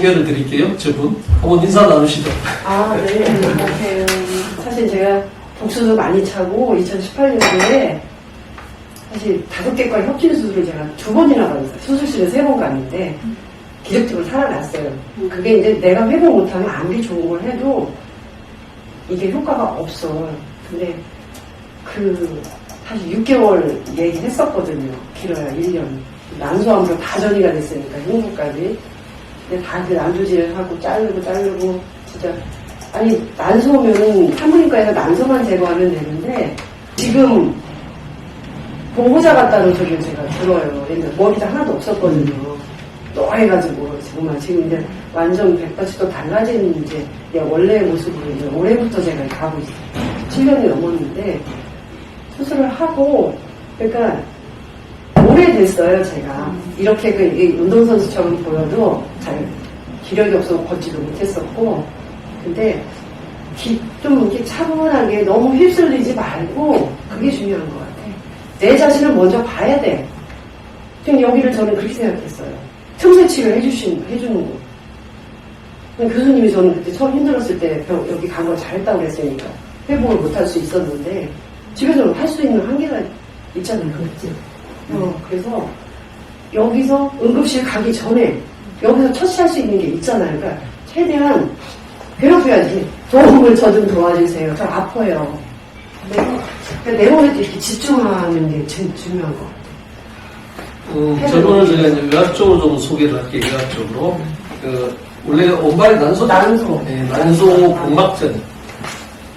소개를 드릴게요. 저분 한번 인사 나누시죠. 네. 안녕하세요. 사실 제가 복수도 많이 차고 2018년도에 사실 5개과 협진 수술을 제가 2번이나 받았어요. 수술실에 3번 갔는데 기적적으로 살아났어요. 그게 이제 내가 회복 못하면 아무리 좋은 걸 해도 이게 효과가 없어. 근데 사실 6개월 얘기했었거든요. 길어야 1년. 난소암으로 다 전이가 됐으니까 흉부까지. 근데 다 그 난조질을 하고 자르고 진짜 아니 난소면은 산부인과에서 난소만 제거하면 되는데 지금 보호자 같다는 소리를 제가 들어요. 옛날 머리도 하나도 없었거든요. 노해가지고 정말 지금 이제 완전 180도 달라진 이제 내 원래의 모습으로 이제 올해부터 제가 가고 있어요. 7년이 넘었는데 수술을 하고 그러니까 오래됐어요. 제가 이렇게 운동선수처럼 보여도 잘 기력이 없어서 걷지도 못했었고 근데 좀 이렇게 차분하게 너무 휩쓸리지 말고 그게 중요한 것 같아. 내 자신을 먼저 봐야 돼. 지금 여기를 저는 그렇게 생각했어요. 틈새치료 해주는 거. 교수님이 저는 그때 처음 힘들었을 때 여기 간 걸 잘했다고 그랬으니까 회복을 못할 수 있었는데 집에서는 할 수 있는 한계가 있잖아요. 그렇지? 그래서 여기서 응급실 가기 전에 여기서 처치할 수 있는 게 있잖아요. 그러니까 최대한 괴롭혀야지. 도움을 저 좀 도와주세요. 저 아파요. 근데 내 몸에 이렇게 집중하는 게 제일 중요한 것 같아요. 저번에 제가 이제 의학적으로 좀 소개를 할게요. 의학적으로. 원래 온발이 난소 복막전.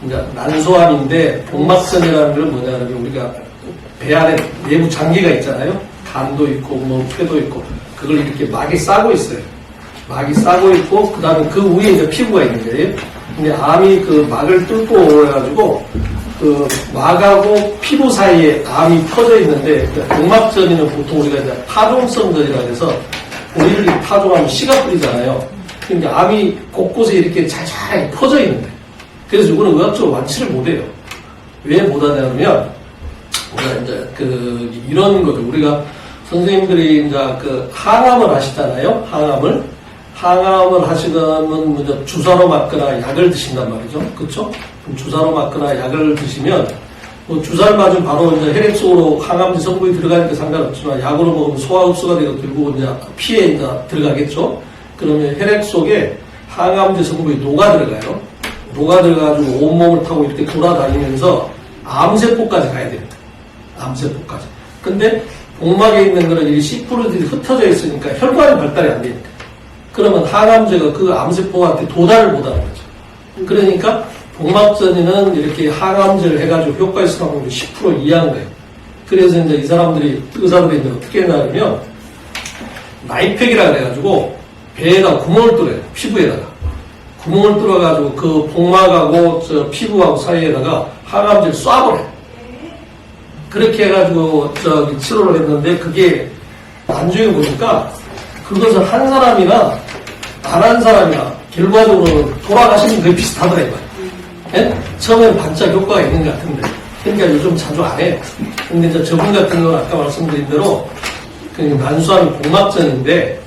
그러니까 난소암인데 복막전이라는 건 뭐냐면 우리가 배 안에 내부 장기가 있잖아요. 간도 있고 뭐 폐도 있고 그걸 이렇게 막이 싸고 있어요. 막이 싸고 있고 그 다음에 그 위에 이제 피부가 있는 거예요. 근데 암이 그 막을 뚫고 오래가지고 그 막하고 피부 사이에 암이 퍼져 있는데 복막전이는 보통 우리가 이제 파종성전이라 해서 우리를 파종하면 씨가 뿌리잖아요. 그러니까 암이 곳곳에 이렇게 잘 퍼져 있는데 그래서 이거는 의학적으로 완치를 못해요. 왜 못하냐면 우리가 이제 이런 거죠. 우리가 선생님들이 이제 항암을 하시잖아요. 항암을 하시려면 먼저 주사로 맞거나 약을 드신단 말이죠. 그렇죠? 그럼 주사로 맞거나 약을 드시면 뭐 주사를 맞으면 바로 이제 혈액 속으로 항암제 성분이 들어가니까 상관없지만 약으로 먹으면 소화 흡수가 되고 결국 이제 피에 이제 들어가겠죠. 그러면 혈액 속에 항암제 성분이 녹아 들어가요. 녹아 들어가지고 온몸을 타고 이렇게 돌아다니면서 암세포까지 가야 됩니다. 암세포까지. 근데 복막에 있는 거는 이 C%들이 흩어져 있으니까 혈관이 발달이 안 되니까. 그러면 항암제가 그 암세포한테 도달을 못하는 거죠. 그러니까 복막전이는 이렇게 항암제를 해가지고 효과 있을 확률이 10% 이하인 거예요. 그래서 이제 이 사람들이, 의사들이 이제 어떻게 했냐면, 나이팩이라 그래가지고 배에다 구멍을 뚫어요. 피부에다가. 구멍을 뚫어가지고 그 복막하고 저 피부하고 사이에다가 항암제를 쏴버려요. 그렇게 해가지고 치료를 했는데 그게 나중에 보니까 그것을 한 사람이나 안 한 사람이나 결과적으로 돌아가시는 게 비슷하더라고요. 예? 처음에는 반짝 효과가 있는 것 같은데 그러니까 요즘 자주 안 해요. 근데 이제 저분 같은 경우는 아까 말씀드린 대로 난소암이 복막전인데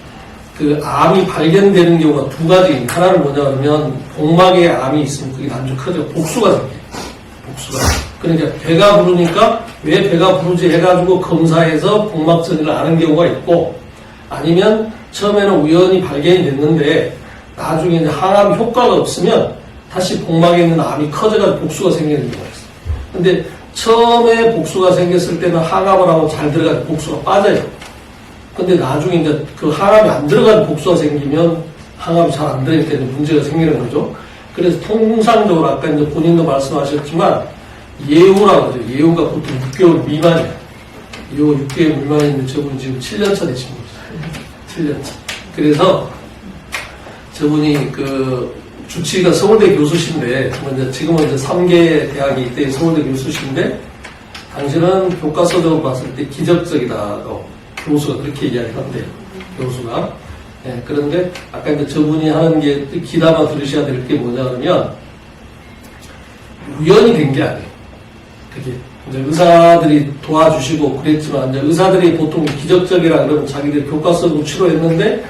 그 암이 발견되는 경우가 2가지. 하나는 뭐냐면 복막에 암이 있으면 그게 나중에 커져 복수가 생겨요. 복수가. 그러니까 배가 부르니까 왜 배가 부르지 해가지고 검사해서 복막전이를 아는 경우가 있고 아니면 처음에는 우연히 발견이 됐는데 나중에 이제 항암 효과가 없으면 다시 복막에 있는 암이 커져가지고 복수가 생기는 경우가 있어요. 근데 처음에 복수가 생겼을 때는 항암을 하고 잘 들어가서 복수가 빠져요. 근데 나중에 이제 그 항암이 안 들어간 복수가 생기면 항암이 잘 안 들어갈 때는 문제가 생기는 거죠. 그래서 통상적으로 아까 이제 본인도 말씀하셨지만 예후라고 하죠. 예후가 보통 6개월 미만이에요. 예후 6개월 미만인데 저분이 지금 7년차 되신 거죠. 7년차. 그래서 저분이 주치의가 서울대 교수신데, 지금은 이제 3개 대학이 이때 서울대 교수신데, 당신은 교과서적으로 봤을 때 기적적이다고 교수가 그렇게 이야기한대요. 교수가. 네, 그런데 아까 이제 저분이 하는 게 귀담아 들으셔야 될 게 뭐냐 그러면 우연히 된 게 아니에요. 그게 이제 의사들이 도와주시고 그랬지만 이제 의사들이 보통 기적적이라 그러면 자기들 교과서로 치료했는데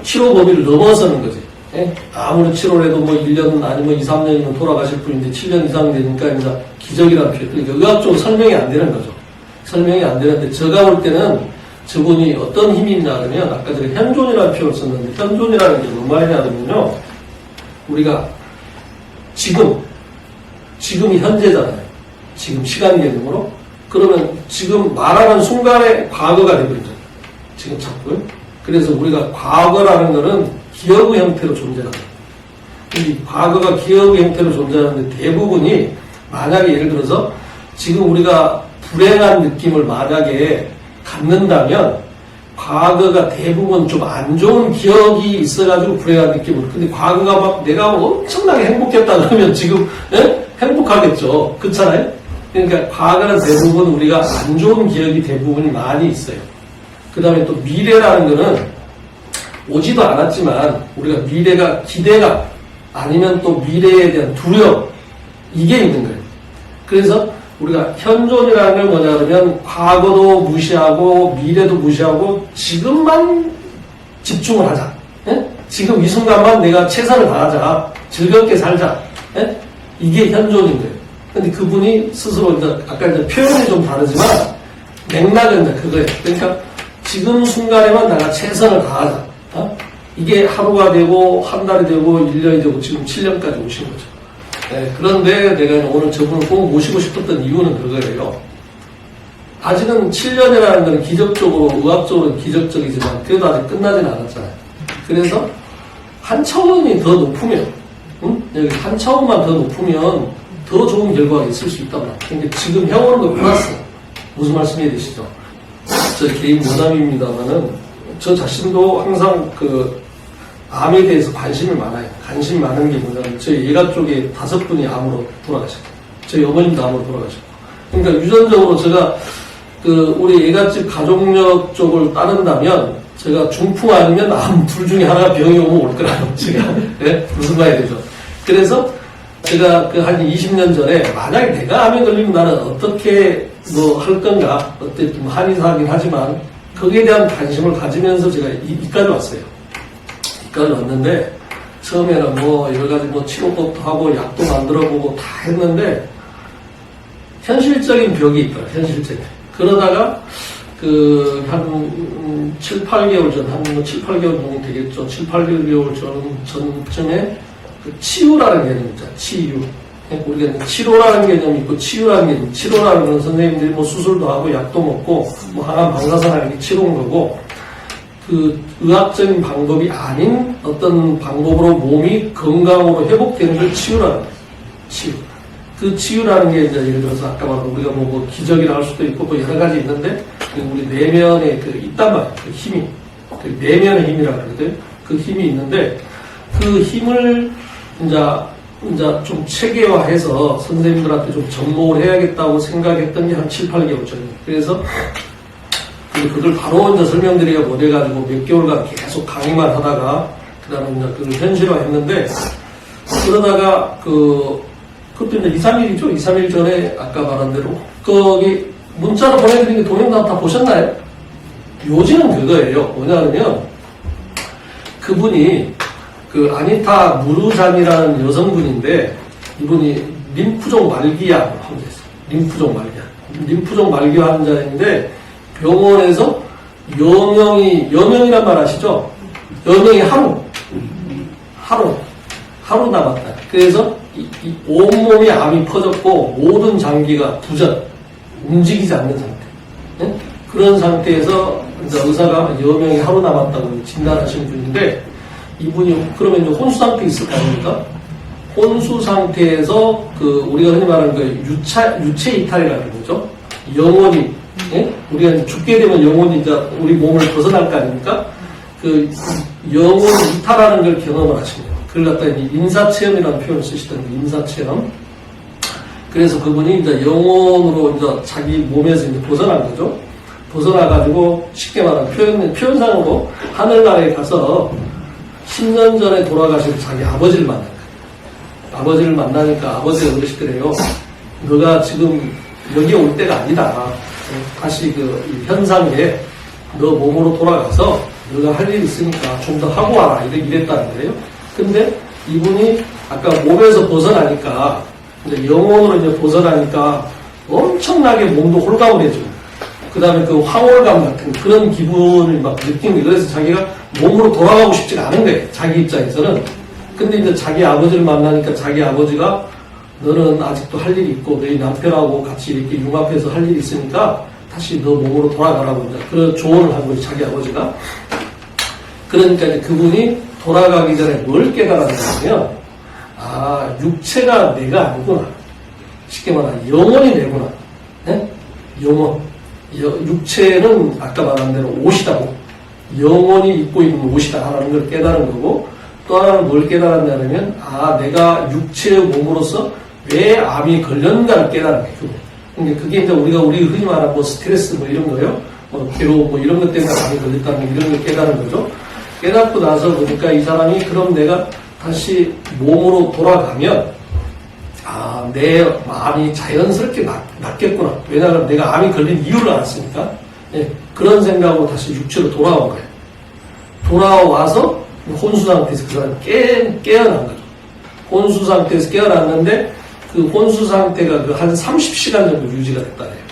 치료 범위를 넘어서는 거지. 예? 아무리 치료를 해도 뭐 1년 아니면 2, 3년이면 돌아가실 분인데 7년 이상 되니까 이제 기적이라는 표현. 그러니까 의학적으로 설명이 안 되는 거죠. 설명이 안 되는데 제가 볼 때는 저분이 어떤 힘이 있냐 하면 아까 전에 현존이라는 표현을 썼는데 현존이라는 게 뭔 말이냐면요. 우리가 지금이 현재잖아요. 지금 시간 개념으로. 그러면 지금 말하는 순간에 과거가 되버리죠. 지금 자꾸요. 그래서 우리가 과거라는 거는 기억의 형태로 존재합니다. 이 과거가 기억의 형태로 존재하는데 대부분이 만약에 예를 들어서 지금 우리가 불행한 느낌을 만약에 갖는다면 과거가 대부분 좀 안 좋은 기억이 있어가지고 불행한 느낌을. 근데 과거가 막 내가 엄청나게 행복했다 그러면 지금 행복하겠죠. 그렇잖아요? 그러니까 과거는 대부분 우리가 안 좋은 기억이 대부분이 많이 있어요. 그 다음에 또 미래라는 거는 오지도 않았지만 우리가 미래가 기대가 아니면 또 미래에 대한 두려움 이게 있는 거예요. 그래서 우리가 현존이라는 걸 뭐냐 그러면 과거도 무시하고 미래도 무시하고 지금만 집중을 하자. 예? 지금 이 순간만 내가 최선을 다하자. 즐겁게 살자. 예? 이게 현존인 거예요. 근데 그분이 스스로 이제 아까 이제 표현이 좀 다르지만 맥락은 이제 그거예요. 그러니까 지금 순간에만 내가 최선을 다하자. 어? 이게 하루가 되고 한 달이 되고 1년이 되고 지금 7년까지 오신 거죠. 네, 그런데 내가 오늘 저분을 꼭 모시고 싶었던 이유는 그거예요. 아직은 7년이라는 건 기적적으로, 의학적으로 기적적이지만 그래도 아직 끝나진 않았잖아요. 그래서 한 차원이 더 높으면, 여기 한 차원만 더 높으면 더 좋은 결과가 있을 수 있단 말이에요. 그러니까 지금 형으로도 플러스. 무슨 말씀 이해되시죠? 저 개인 농담입니다만은 저 자신도 항상 암에 대해서 관심이 많아요. 관심이 많은 게 뭐냐면 저희 예가 쪽에 5분이 암으로 돌아가셨고 저희 어머님도 암으로 돌아가셨고 그러니까 유전적으로 제가 우리 예가집 가족력 쪽을 따른다면 제가 중풍 아니면 암 둘 중에 하나가 병이 오면 올 거라고 제가 네? 무슨 말이 되죠. 그래서 제가 한 20년 전에 만약에 내가 암에 걸리면 나는 어떻게 할 건가 어쨌든 한의사긴 하지만 거기에 대한 관심을 가지면서 제가 이까지 왔어요. 이까지 왔는데 처음에는 여러 가지 치료법도 하고 약도 만들어보고 다 했는데 현실적인 벽이 있더라. 현실적인. 그러다가 한 7, 8개월 전, 한 7, 8개월 정도 되겠죠. 7, 8개월 전쯤에 치유라는 개념이 있잖아. 치유. 우리가 치료라는 개념이 있고 치유라는 개념. 치료라는 건 선생님들이 수술도 하고 약도 먹고 항암 방사선하는 게 치료인 거고 의학적인 방법이 아닌 어떤 방법으로 몸이 건강으로 회복되는 걸 치유라는 거예요. 치유. 그 치유라는 게 이제 예를 들어서 아까 말한 우리가 기적이라 할 수도 있고 여러 가지 있는데 우리 내면에 있단 말이에요. 힘이. 내면의 힘이라고 그러거든요. 그 힘이 있는데 그 힘을 이제 좀 체계화해서 선생님들한테 좀 접목을 해야겠다고 생각했던 게 한 7, 8개월 전이에요. 그래서 그걸 바로 이제 설명드리기가 못해가지고 몇 개월간 계속 강의만 하다가 그 다음에 이제 그걸 현실화 했는데 그러다가 그것도 이제 2, 3일이죠. 2, 3일 전에 아까 말한 대로 거기 문자로 보내드린 게 동영상 다 보셨나요? 요지는 그거예요. 뭐냐면 그분이 아니타 무르잔이라는 여성분인데 이분이 림프종 말기암 환자였어요. 림프종 말기 환자인데 병원에서 여명이란 말 아시죠? 여명이 하루 남았다. 그래서 이 온몸이 암이 퍼졌고 모든 장기가 부전, 움직이지 않는 상태. 네? 그런 상태에서 이제 의사가 여명이 하루 남았다고 진단하신 분인데 이분이 그러면 이제 혼수 상태에 있을 거 아닙니까? 혼수 상태에서 우리가 흔히 말하는 유체 이탈이라는 거죠. 영혼이 우리가 이제 죽게 되면 영혼이 이제 우리 몸을 벗어날 거 아닙니까? 영혼 이탈하는 걸 경험을 하신 거예요. 그걸 갖다가 인사체험이라는 표현을 쓰시던데 인사체험. 그래서 그분이 이제 영혼으로 이제 자기 몸에서 이제 벗어난 거죠. 벗어나가지고 쉽게 말하면 표현상으로 하늘나라에 가서 10년 전에 돌아가신 자기 아버지를 만난 거예요. 아버지를 만나니까 아버지가 그러시더래요. 너가 지금 여기 올 때가 아니다. 다시 이 현상에 너 몸으로 돌아가서 너가 할 일 있으니까 좀 더 하고 와라. 이랬다는 거예요. 근데 이분이 아까 몸에서 벗어나니까, 이제 영혼으로 이제 벗어나니까 엄청나게 몸도 홀가분해지고, 그 다음에 그 황홀감 같은 그런 기분을 막 느끼는 거예요. 그래서 자기가 몸으로 돌아가고 싶지가 않은 거예요. 자기 입장에서는. 근데 이제 자기 아버지를 만나니까 자기 아버지가 너는 아직도 할 일이 있고 너희 남편하고 같이 이렇게 융합해서 할 일이 있으니까 다시 너 몸으로 돌아가라고 이제 그런 조언을 한 거예요. 자기 아버지가. 그러니까 이제 그분이 돌아가기 전에 뭘 깨달았냐면, 아, 육체가 내가 아니구나. 쉽게 말하면 영혼이 내구나. 네? 영혼. 육체는 아까 말한 대로 옷이다고. 영혼이 입고 있는 옷이다 하는 걸 깨달은 거고, 또 하나는 뭘 깨달았냐면, 아, 내가 육체의 몸으로서 왜 암이 걸렸는가를 깨달은 거예요. 그러니까 그게 이제 우리 흔히 말하는 뭐 스트레스 뭐 이런 거요. 뭐 괴로움 뭐 이런 것 때문에 암이 걸렸다는 이런 걸 깨달은 거죠. 깨닫고 나서 보니까 이 사람이 그럼 내가 다시 몸으로 돌아가면, 아, 내 마음이 자연스럽게 낫겠구나. 왜냐하면 내가 암이 걸린 이유를 알았으니까. 예, 그런 생각으로 다시 육체로 돌아온 거예요. 돌아와서 혼수 상태에서 그 사람이 깨어난 거죠. 혼수 상태에서 깨어났는데 그 혼수 상태가 그 한 30시간 정도 유지가 됐다네요.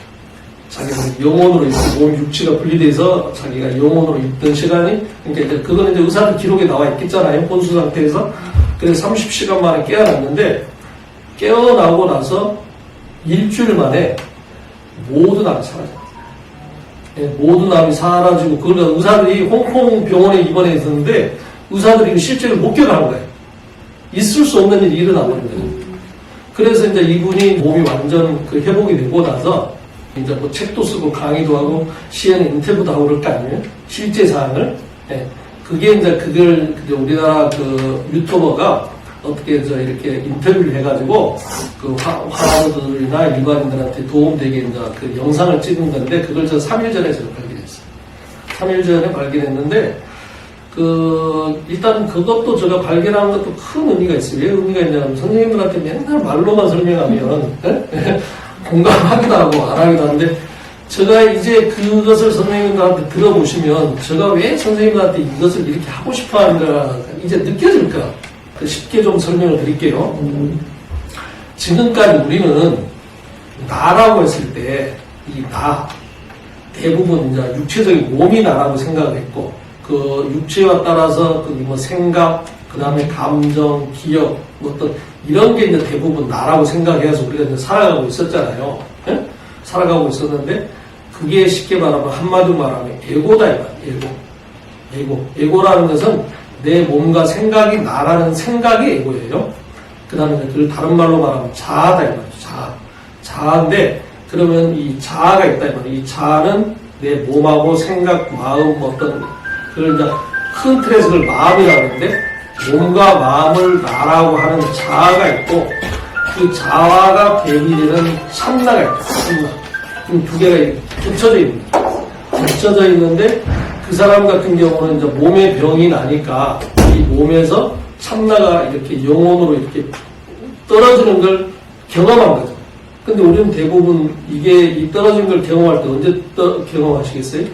자기가 영혼으로 있고 몸 육체가 분리돼서 자기가 영혼으로 있던 시간이, 그러니까 이제 그거는 이제 의사들 기록에 나와 있겠잖아요. 혼수 상태에서. 그래서 30시간 만에 깨어났는데, 깨어나고 나서 일주일 만에 모든 암이 사라졌어요. 예, 모든 암이 사라지고, 그걸 의사들이 홍콩 병원에 입원해 있었는데, 의사들이 실제로 목격하는 거예요. 있을 수 없는 일이 일어나버린 거예요. 그래서 이제 이분이 몸이 완전 그 회복이 되고 나서, 이제 뭐 책도 쓰고 강의도 하고 CNN 인터뷰도 하고 그럴 거 아니에요? 실제 사항을. 예. 그게 이제 그걸 우리나라 그 유튜버가 어떻게 이렇게 인터뷰를 해가지고 그 환우들이나 일반인들한테 도움되게 이제 그 영상을 찍은 건데 그걸 저 3일 전에 제가 발견했어요. 3일 전에 발견했는데 일단 그것도 제가 발견한 것도 큰 의미가 있어요. 왜 의미가 있냐면 선생님들한테 맨날 말로만 설명하면 공감하기도 하고 안 하기도 하는데 제가 이제 그것을 선생님들한테 들어보시면 제가 왜 선생님들한테 이것을 이렇게 하고 싶어 하는가 이제 느껴질 거야. 쉽게 좀 설명을 드릴게요. 지금까지 우리는 나라고 했을 때 이 나 대부분 이제 육체적인 몸이 나라고 생각을 했고 그 육체와 따라서 그 뭐 생각 그 다음에 감정, 기억 어떤 이런 게 이제 대부분 나라고 생각해서 우리가 이제 살아가고 있었잖아요. 예? 살아가고 있었는데 그게 쉽게 말하면 한마디로 말하면 에고다 이 말이에요. 에고라는 것은 내 몸과 생각이 나라는 생각이 에고예요. 그 다음에 그걸 다른 말로 말하면 자아다 이 말이죠. 자아인데 그러면 이 자아가 있다 이 말이에요. 이 자아는 내 몸하고 생각, 마음 어떤 그걸 이제 큰 틀에서 그걸 마음이라고 하는데 몸과 마음을 나라고 하는 자아가 있고 그 자아가 대비되는 참나가 있다. 참나. 두 개가 붙여져 있습니다. 붙여져 있는데 그 사람 같은 경우는 이제 몸에 병이 나니까 이 몸에서 참나가 이렇게 영혼으로 이렇게 떨어지는 걸 경험한 거죠. 근데 우리는 대부분 이 떨어진 걸 경험할 때 언제 경험하시겠어요?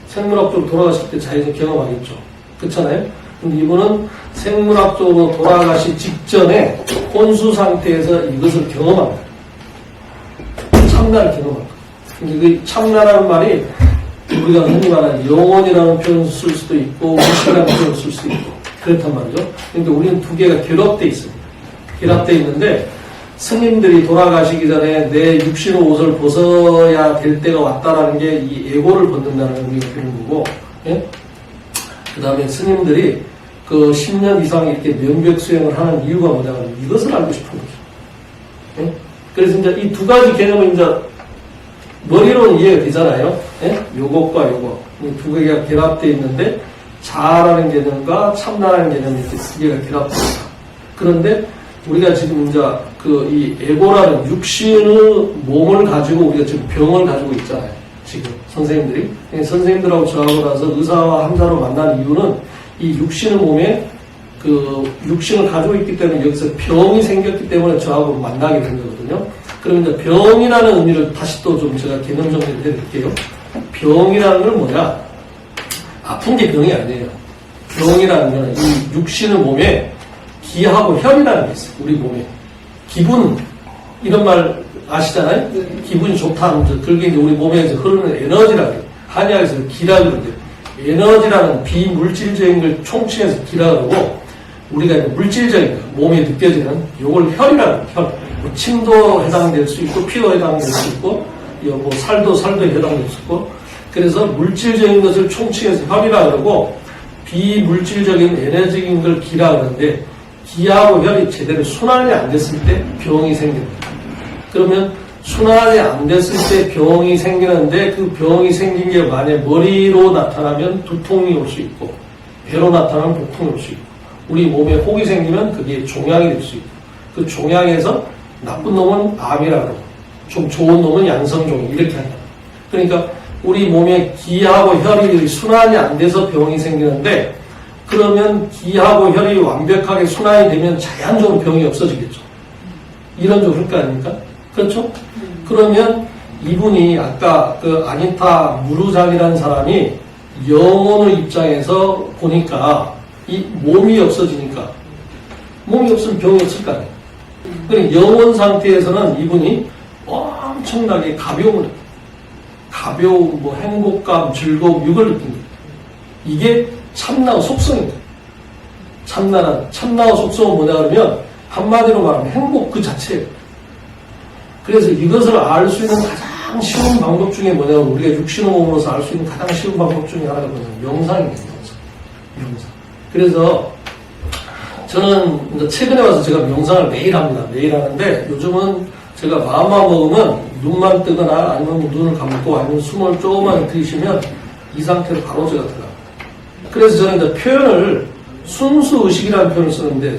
생물학적으로 돌아가실 때 자연히 경험하겠죠. 그렇잖아요? 근데 이분은 생물학적으로 돌아가시 직전에 혼수 상태에서 이것을 경험합니다. 참나를 경험합니다. 근데 그 참나라는 말이 우리가 흔히 말하는 영혼이라는 표현을 쓸 수도 있고 무시라는 표현을 쓸 수도 있고 그렇단 말이죠. 그러니까 우리는 두 개가 결합되어 있습니다. 결합되어 있는데 스님들이 돌아가시기 전에 내 육신의 옷을 벗어야 될 때가 왔다라는 게 이 에고를 벗는다는 의미가 되는 거고, 예? 그 다음에 스님들이 그 10년 이상 이렇게 명백 수행을 하는 이유가 뭐냐면 이것을 알고 싶은 거죠. 예? 그래서 이제 이 두 가지 개념은 이제 머리로는 이해가 되잖아요. 예? 요것과 요거. 이 두 개가 결합되어 있는데 자아라는 개념과 참나라는 개념이 이렇게 두 개가 결합되어 있다. 그런데 우리가 지금 이제 이 에고라는 육신의 몸을 가지고 우리가 지금 병을 가지고 있잖아요. 지금 선생님들이. 선생님들하고 저하고 나서 의사와 함사로 만난 이유는 이 육신의 몸에 그 육신을 가지고 있기 때문에 여기서 병이 생겼기 때문에 저하고 만나게 된 거거든요. 그럼 이제 병이라는 의미를 다시 또 좀 제가 개념 정리를 해드릴게요. 병이라는 건 뭐냐? 아픈 게 병이 아니에요. 병이라는 거는 이 육신의 몸에 기하고 혈이라는 게 있어요. 우리 몸에. 기분, 이런 말 아시잖아요? 기분이 좋다 하면 그게 이제 우리 몸에 이제 흐르는 에너지라고 해요. 한의학에서 기라 그러는데, 에너지라는 비물질적인 걸 총칭해서 기라 그러고, 우리가 물질적인 거, 몸에 느껴지는 요걸 혈이라고 해요. 혈. 뭐 침도 해당될 수 있고, 피도 해당될 수 있고, 뭐 살도 해당될 수 있고, 그래서 물질적인 것을 총칭해서 혈이라 그러고, 비물질적인 에너지적인 걸 기라 그러는데, 기하고 혈이 제대로 순환이 안 됐을 때 병이 생깁니다. 그러면 순환이 안 됐을 때 병이 생기는데 그 병이 생긴 게 만약 머리로 나타나면 두통이 올 수 있고 배로 나타나면 복통이 올 수 있고 우리 몸에 혹이 생기면 그게 종양이 될 수 있고 그 종양에서 나쁜 놈은 암이라고 하고 좀 좋은 놈은 양성종 이렇게 한다. 그러니까 우리 몸에 기하고 혈이 순환이 안 돼서 병이 생기는데 그러면 기하고 혈이 완벽하게 순환이 되면 자연적으로 병이 없어지겠죠. 이런 좀 그럴 거 아닙니까? 그렇죠? 그러면 이분이 아까 그 아니타 무르장이라는 사람이 영혼의 입장에서 보니까 이 몸이 없어지니까 몸이 없으면 병이 없을 거 아니에요. 그러니까 영혼 상태에서는 이분이 엄청나게 가벼운 뭐 행복감, 즐거움, 이걸 느낍니다. 이게 참나의 속성입니다. 참나의 속성은 뭐냐 그러면 한마디로 말하면 행복 그 자체예요. 그래서 이것을 알 수 있는 가장 쉬운 방법 중에 뭐냐면 우리가 육신의 몸으로서 알 수 있는 가장 쉬운 방법 중에 하나가 뭐냐면 명상입니다. 명상. 그래서 저는 최근에 와서 제가 명상을 매일 합니다. 매일 하는데 요즘은 제가 마음만 먹으면 눈만 뜨거나 아니면 눈을 감고 아니면 숨을 조금만 들이쉬면 이 상태로 바로 제가 들어가요. 그래서 저는 이제 표현을 순수의식이라는 표현을 쓰는데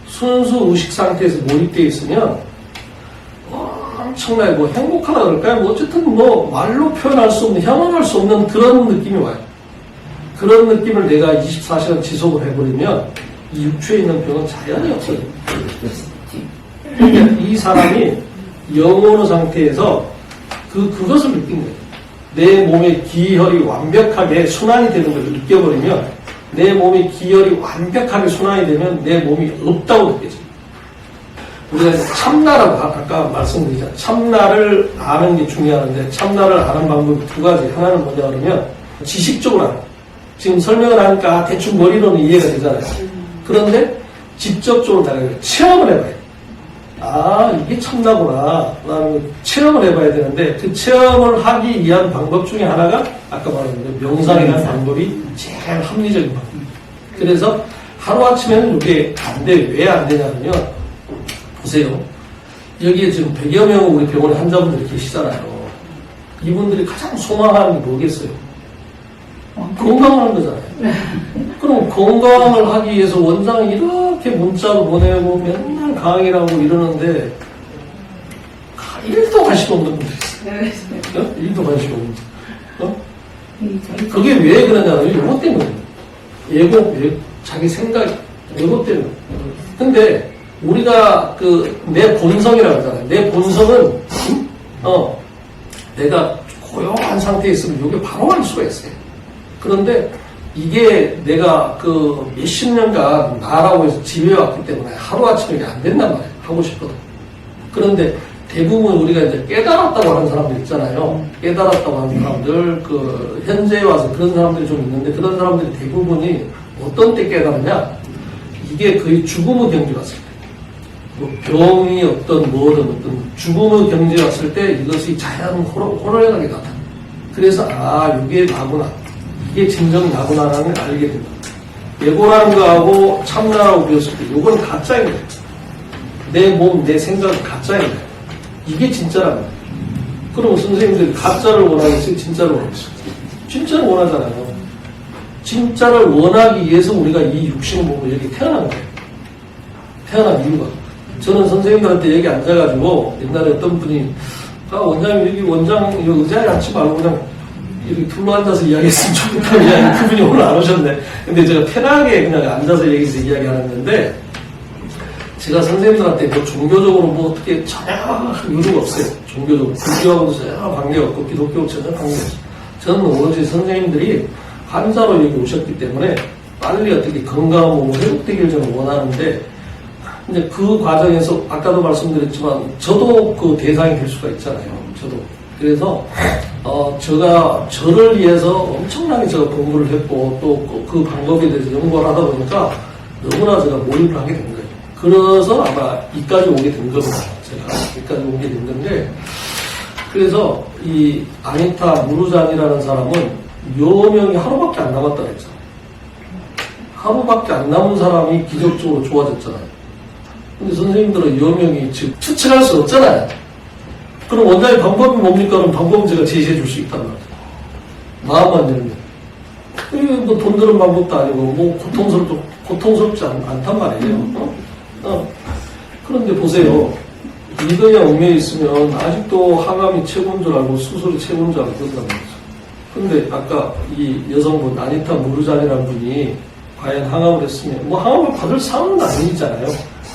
순수의식 상태에서 몰입되어 있으면 엄청나게 뭐 행복하다 그럴까요? 뭐 어쨌든 뭐 말로 표현할 수 없는, 형언할 수 없는 그런 느낌이 와요. 그런 느낌을 내가 24시간 지속을 해버리면 이 육체에 있는 병은 자연히 없어져요. 그러니까 이 사람이 영혼의 상태에서 그것을 느낀 거예요. 내 몸의 기혈이 완벽하게 순환이 되는 걸 느껴버리면 내 몸의 기혈이 완벽하게 순환이 되면 내 몸이 없다고 느껴져요. 우리가 참나라고 아까 말씀드리자. 참나를 아는 게 중요한데 참나를 아는 방법이 두 가지. 하나는 뭐냐 그러면 지식적으로 아는. 지금 설명을 하니까 대충 머리로는 이해가 되잖아요. 그런데 직접적으로 다르게 체험을 해봐야 돼요. 아, 이게 참나구나. 그다음에 체험을 해봐야 되는데 그 체험을 하기 위한 방법 중에 하나가 아까 말한 명상이라는 방법이 제일 합리적인 방법. 그래서 하루아침에는 이게 안 돼요. 왜 안 되냐면요. 보세요. 여기에 지금 100여 명 우리 병원에 환자분들이 계시잖아요. 이분들이 가장 소망하는 게 뭐겠어요? 건강하는 거잖아요. 그럼 건강을 하기 위해서 원장이 이렇게 문자로 보내고 맨날 강의라고 이러는데 1도 관심 없는 분들이 있어요. 1도 관심 없는 분들. 그게 왜 그러냐면 이것 때문에 자기 생각 이것 때문에. 근데 우리가 내 본성이라고 하잖아요. 내 본성은 내가 고요한 상태에 있으면 이게 바로 알 수가 있어요. 그런데 이게 내가 몇십 년간 나라고 해서 지배해왔기 때문에 하루아침에 이게 안 된단 말이에요. 하고 싶거든. 그런데 대부분 우리가 이제 깨달았다고 하는 사람들 있잖아요. 깨달았다고 하는 사람들, 현재에 와서 그런 사람들이 좀 있는데 그런 사람들이 대부분이 어떤 때 깨달았냐? 이게 거의 죽음의 경지에 왔을 때. 뭐 병이 어떤 죽음의 경지에 왔을 때 이것이 자연 호로하게 나타나. 그래서 이게 나구나. 이게 진정 나구나라는 걸 알게 된다. 예고라는 거하고 참나라고 배웠을 때 이건 가짜인 거예요. 내 몸, 내 생각은 가짜인 거예요. 이게 진짜라는 거예요. 그럼 선생님들이 가짜를 원하겠어요? 진짜를 원하겠어요? 진짜를 원하잖아요. 진짜를 원하기 위해서 우리가 이 육신의 몸을 여기 태어난 거예요. 태어난 이유가. 저는 선생님들한테 여기 앉아가지고 옛날에 어떤 분이 원장님 여기 의자에 앉지 말고 그냥 이렇게 둘러앉아서 이야기했으면 좋겠다는 이야기 그분이 오늘 안 오셨네. 근데 제가 편하게 그냥 앉아서 여기서 이야기하는 건데 제가 선생님들한테 뭐 종교적으로 뭐 어떻게 전혀 의무가 없어요. 종교적으로. 불교하고도 전혀 관계가 없고 기독교하고 전혀 관계가 없어요. 저는 오로지 선생님들이 환자로 여기 오셨기 때문에 빨리 어떻게 건강한 몸으로 회복되길 저는 원하는데, 근데 그 과정에서 아까도 말씀드렸지만 저도 그 대상이 될 수가 있잖아요. 저도. 그래서 제가 저를 위해서 엄청나게 제가 공부를 했고 또 그 방법에 대해서 연구를 하다 보니까 너무나 제가 몰입을 하게 된 거예요. 그래서 아마 이까지 오게 된 겁니다. 제가 이까지 오게 된 건데, 그래서 이 아니타 무르잔이라는 사람은 여명이 하루밖에 안 남았다 그랬죠. 하루밖에 안 남은 사람이 기적적으로 좋아졌잖아요. 근데 선생님들은 여명이 지금 추측할 수 없잖아요. 그럼 원장의 방법이 뭡니까? 그럼 방법은 제가 제시해 줄 수 있단 말이에요. 마음만 열면. 이게 뭐 돈 드는 방법도 아니고, 뭐 고통스럽지 않단 말이에요. 그런데 보세요. 이거야 옮겨 있으면 아직도 항암이 최고인 줄 알고 수술이 최고인 줄 알고 그런단 말이죠. 근데 아까 이 여성분, 아니타 무르잔이라는 분이 과연 항암을 했으면, 뭐 항암을 받을 상황은 아니잖아요.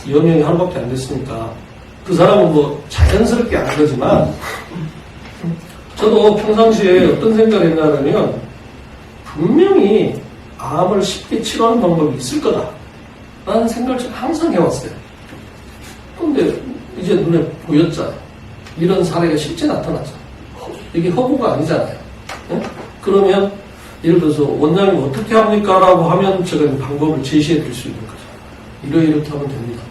여명이 하루밖에 안 됐으니까. 그 사람은 뭐 자연스럽게 한 거지만, 저도 평상시에 어떤 생각을 했냐면, 분명히 암을 쉽게 치료하는 방법이 있을 거다라는 생각을 제가 항상 해왔어요. 근데 이제 눈에 보였잖아요. 이런 사례가 실제 나타났잖아요. 이게 허구가 아니잖아요. 네? 그러면 예를 들어서 원장님 어떻게 합니까? 라고 하면 제가 방법을 제시해 드릴 수 있는 거죠. 이렇게 하면 됩니다.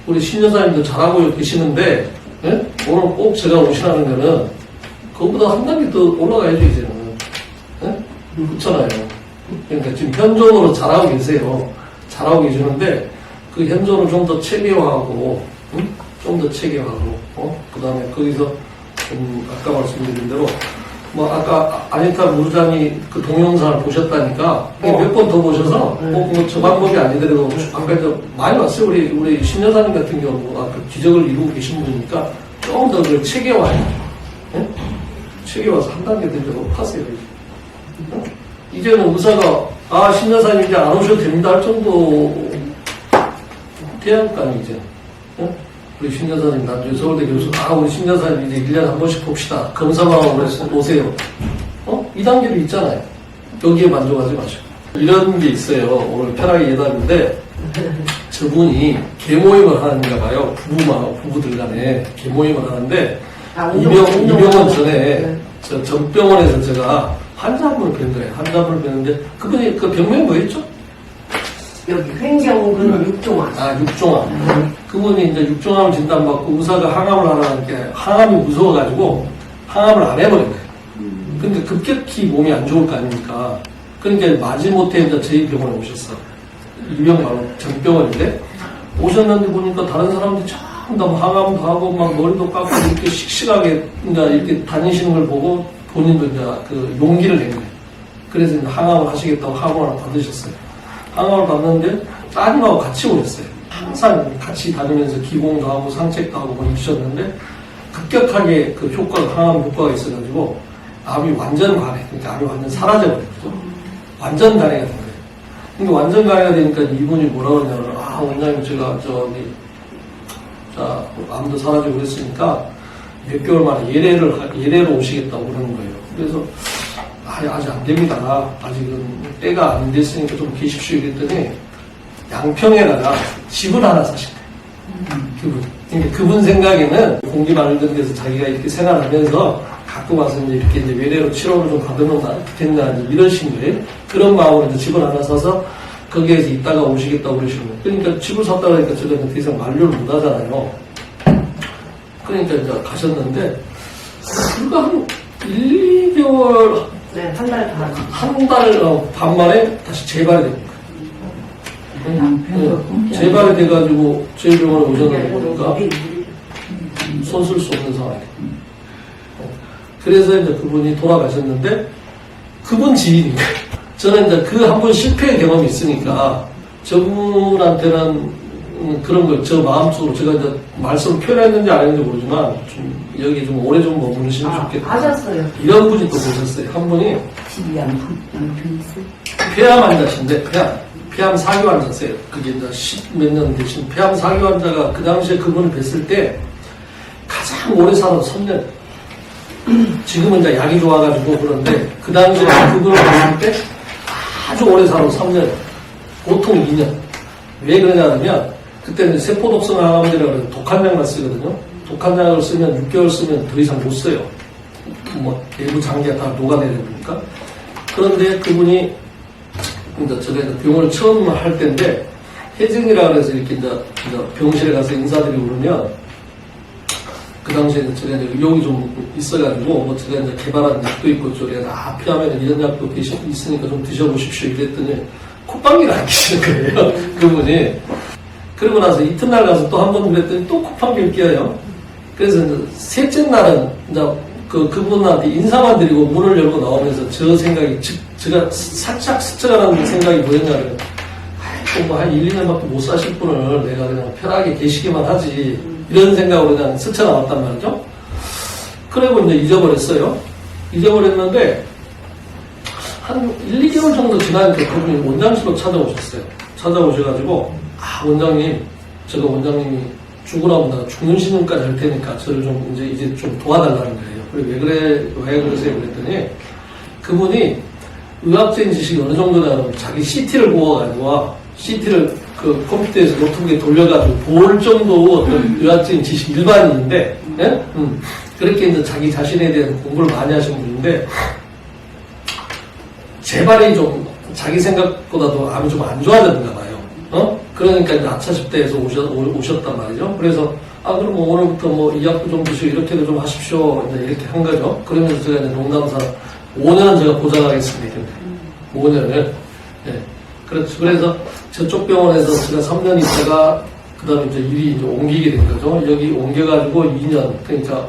우리 신여사님도 잘하고 계시는데, 네? 오늘 꼭 제가 오시라는 거는 그것보다 한 단계 더 올라가야죠, 이제는. 네? 그렇잖아요. 그러니까 지금 현존으로 잘하고 계세요. 잘하고 계시는데, 그 현존을 좀 더 체계화하고, 좀 더 체계화하고, 그 다음에 거기서 아까 말씀드린 대로, 뭐 아까 아니타 무르잔이 그 동영상을 보셨다니까 몇 번 더 보셔서 뭐 저 방법이 아니더라도 아까 많이 왔어요. 우리 신여사님 같은 경우 그 기적을 이루고 계신 분이니까 조금 더 그걸 체계화해요. 네? 체계화해서 한 단계 더 높아세요. 이제는 의사가 신여사님 이제 안 오셔도 됩니다 할 정도 돼야 거 아니에요. 이제. 네? 우리 신여사님, 나중에 서울대 교수, 우리 신여사님 이제 1년에 한 번씩 봅시다. 검사만 하고 오세요. 이 단계도 있잖아요. 여기에 만족하지 마시고. 이런 게 있어요. 오늘 편하게 예답인데, 저분이 개모임을 하는가 봐요. 부부들 간에 개모임을 하는데, 이병원 전에, 저 전병원에서 제가 환자 한 분을 뵌 거예요. 환자 한 분을 뵀는데, 그분이 그 병명이 뭐였죠? 여기 횡경근 육종암. 육종암. 그분이 이제 육종암을 진단받고 의사가 항암을 하라는게 항암이 무서워가지고 항암을 안 해버린 거예요. 근데 급격히 몸이 안 좋을 거 아닙니까? 그러니까 마지못해 이제 저희 병원에 오셨어. 이병 바로 전병원인데 오셨는데 보니까 다른 사람들이 전부 다 항암도 하고 막 머리도 깎고 이렇게 씩씩하게 이제 이렇게 다니시는 걸 보고 본인도 이제 그 용기를 낸 거예요. 그래서 이제 항암을 하시겠다고 항암을 하나 받으셨어요. 항암을 받는데 따님하고 같이 오셨어요. 항상 같이 다니면서 기공도 하고 상책도 하고 보내주셨는데 급격하게 그 효과가, 항암 효과가 있어가지고 암이 완전 간해. 그러니까 암이 완전 사라져버렸죠. 완전 간해가 된 거예요. 근데 완전 간해가 되니까 이분이 뭐라 그러냐면, 원장님 제가 암도 사라지고 그랬으니까 몇 개월 만에 예래로 오시겠다고 그러는 거예요. 그래서 아직 안 됩니다. 아직은 때가 안 됐으니까 좀 계십시오. 이랬더니 양평에다가 집을 하나 사신 거예요. 그분. 그러니까 그분 생각에는 공기 맑은 데서 자기가 이렇게 생활하면서 갖고 와서 이렇게 이제 외래로 치료를 좀 받으면 좋겠나 이러신 거예요. 그런 마음으로 이제 집을 하나 사서 거기에서 있다가 오시겠다고 그러시는 거예요. 그러니까 집을 샀다 그러니까 제가 더 이상 만류를 못 하잖아요. 그러니까 이제 가셨는데 불과 한 1, 2개월 네, 한 달 반. 한 달 반 만에 다시 재발이 됩니다. 재발이 돼가지고 저희 병원에 오셨는데 보니까 손 쓸 수 없는 상황이에요. 그래서 이제 그분이 돌아가셨는데 그분 지인인 거예요. 저는 이제 그 한 번 실패의 경험이 있으니까 저분한테는 그런 걸 저 마음속으로 제가 이제 말씀 표현했는지 안 했는지 모르지만 좀 여기 좀 오래 좀 머무르시면 좋겠다. 하셨어요. 이런 분이 또 보셨어요. 한 분이 집이 양평 있어요? 폐암 환자신데 폐암 사기 환자세요. 그게 이제 10몇 년 되신 폐암 사기 환자가 그 당시에 그분을 뵀을 때 가장 오래 살아서 3년. 지금은 이제 약이 좋아가지고 그런데 그 당시에 그분을 봤을 때 아주 오래 살아 3년, 보통 2년. 왜 그러냐면 그때는 세포독성 항암제라고 독한 약만 쓰거든요. 독한 약을 쓰면 6개월 쓰면 더 이상 못 써요. 뭐 내부 장기가 다 녹아내려니까. 그런데 그분이 이제 제가 병원을 처음 할 때인데 혜증이라 그래서 이렇게 이제 병실에 가서 인사드리고 그러면 그 당시에 제가 이제 의욕이 좀 있어가지고 뭐 제가 이제 개발한 약도 있고 저래서 피하면 이런 약도 있으니까 좀 드셔보십시오 이랬더니 콧방귀를 안 끼시는 거예요. 그분이. 그러고 나서 이튿날 가서 또 한 번 그랬더니 또 콧방귀를 껴요. 그래서 이제 셋째 날은 이제 그분한테 인사만 드리고 문을 열고 나오면서 저 생각이 제가 살짝 스쳐가는 생각이 뭐였냐면 뭐 한 1, 2년밖에 못 사실 분을 내가 그냥 편하게 계시기만 하지 이런 생각으로 그냥 스쳐 나왔단 말이죠. 그리고 이제 잊어버렸어요. 잊어버렸는데 한 1, 2개월 정도 지나니까 그분이 원장실로 찾아오셨어요. 찾아오셔가지고 원장님 제가 원장님이 죽으라고 나 죽는 신용까지 할 테니까 저를 좀 이제 좀 도와달라는 거예요. 그리고 왜 그러세요? 그랬더니 그분이 의학적인 지식이 어느 정도냐면 자기 CT를 구워가지고 CT를 그 컴퓨터에서 노트북에 돌려가지고 볼 정도 어떤 의학적인 지식 일반인인데, 예? 그렇게 이제 자기 자신에 대한 공부를 많이 하신 분인데, 재발이 좀 자기 생각보다도 암이 좀 안 좋아졌나 봐요. 그러니까 이제 아차십대에서 오셨단 말이죠. 그래서, 그럼 뭐 오늘부터 뭐 이 약도 좀 드시고 이렇게도 좀 하십시오. 이제 이렇게 한 거죠. 그러면서 제가 이제 농담사 5년은 제가 보장하겠습니다. 5년을. 예. 그렇죠. 그래서 저쪽 병원에서 제가 3년 있다가 그 다음에 이제 일이 이제 옮기게 된 거죠. 여기 옮겨가지고 2년, 그러니까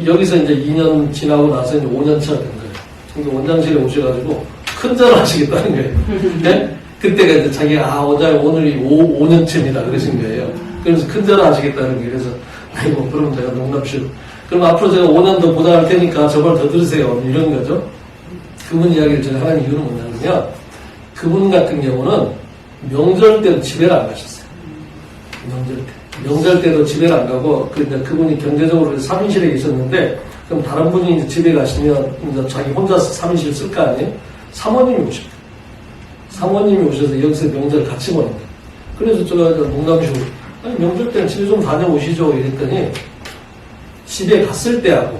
여기서 이제 2년 지나고 나서 이제 5년 차가 된 거예요. 그러니까 원장실에 오셔가지고 큰절을 하시겠다는 거예요. 네? 그때가 이제 자기가 원장님 오늘이 5년째입니다. 그러신 거예요. 그래서 큰절을 하시겠다는 거예요. 그래서 아이고 그럼 제가 농담시고 그럼 앞으로 제가 5년 더 보장할 테니까 저걸 더 들으세요. 이런 거죠. 그분 이야기를 제가 하는 이유는 뭐냐면 그분 같은 경우는 명절 때도 집에를 안 가셨어요. 명절 때도 집에를 안 가고, 그분이 경제적으로 3인실에 계셨는데, 그럼 다른 분이 이제 집에 가시면, 이제 자기 혼자서 3인실 쓸 거 아니에요? 사모님이 오셨어요. 사모님이 오셔서 여기서 명절 같이 보낸 거예요. 그래서 제가 농담식으로, 명절 때는 집에 좀 다녀오시죠. 이랬더니, 집에 갔을 때하고,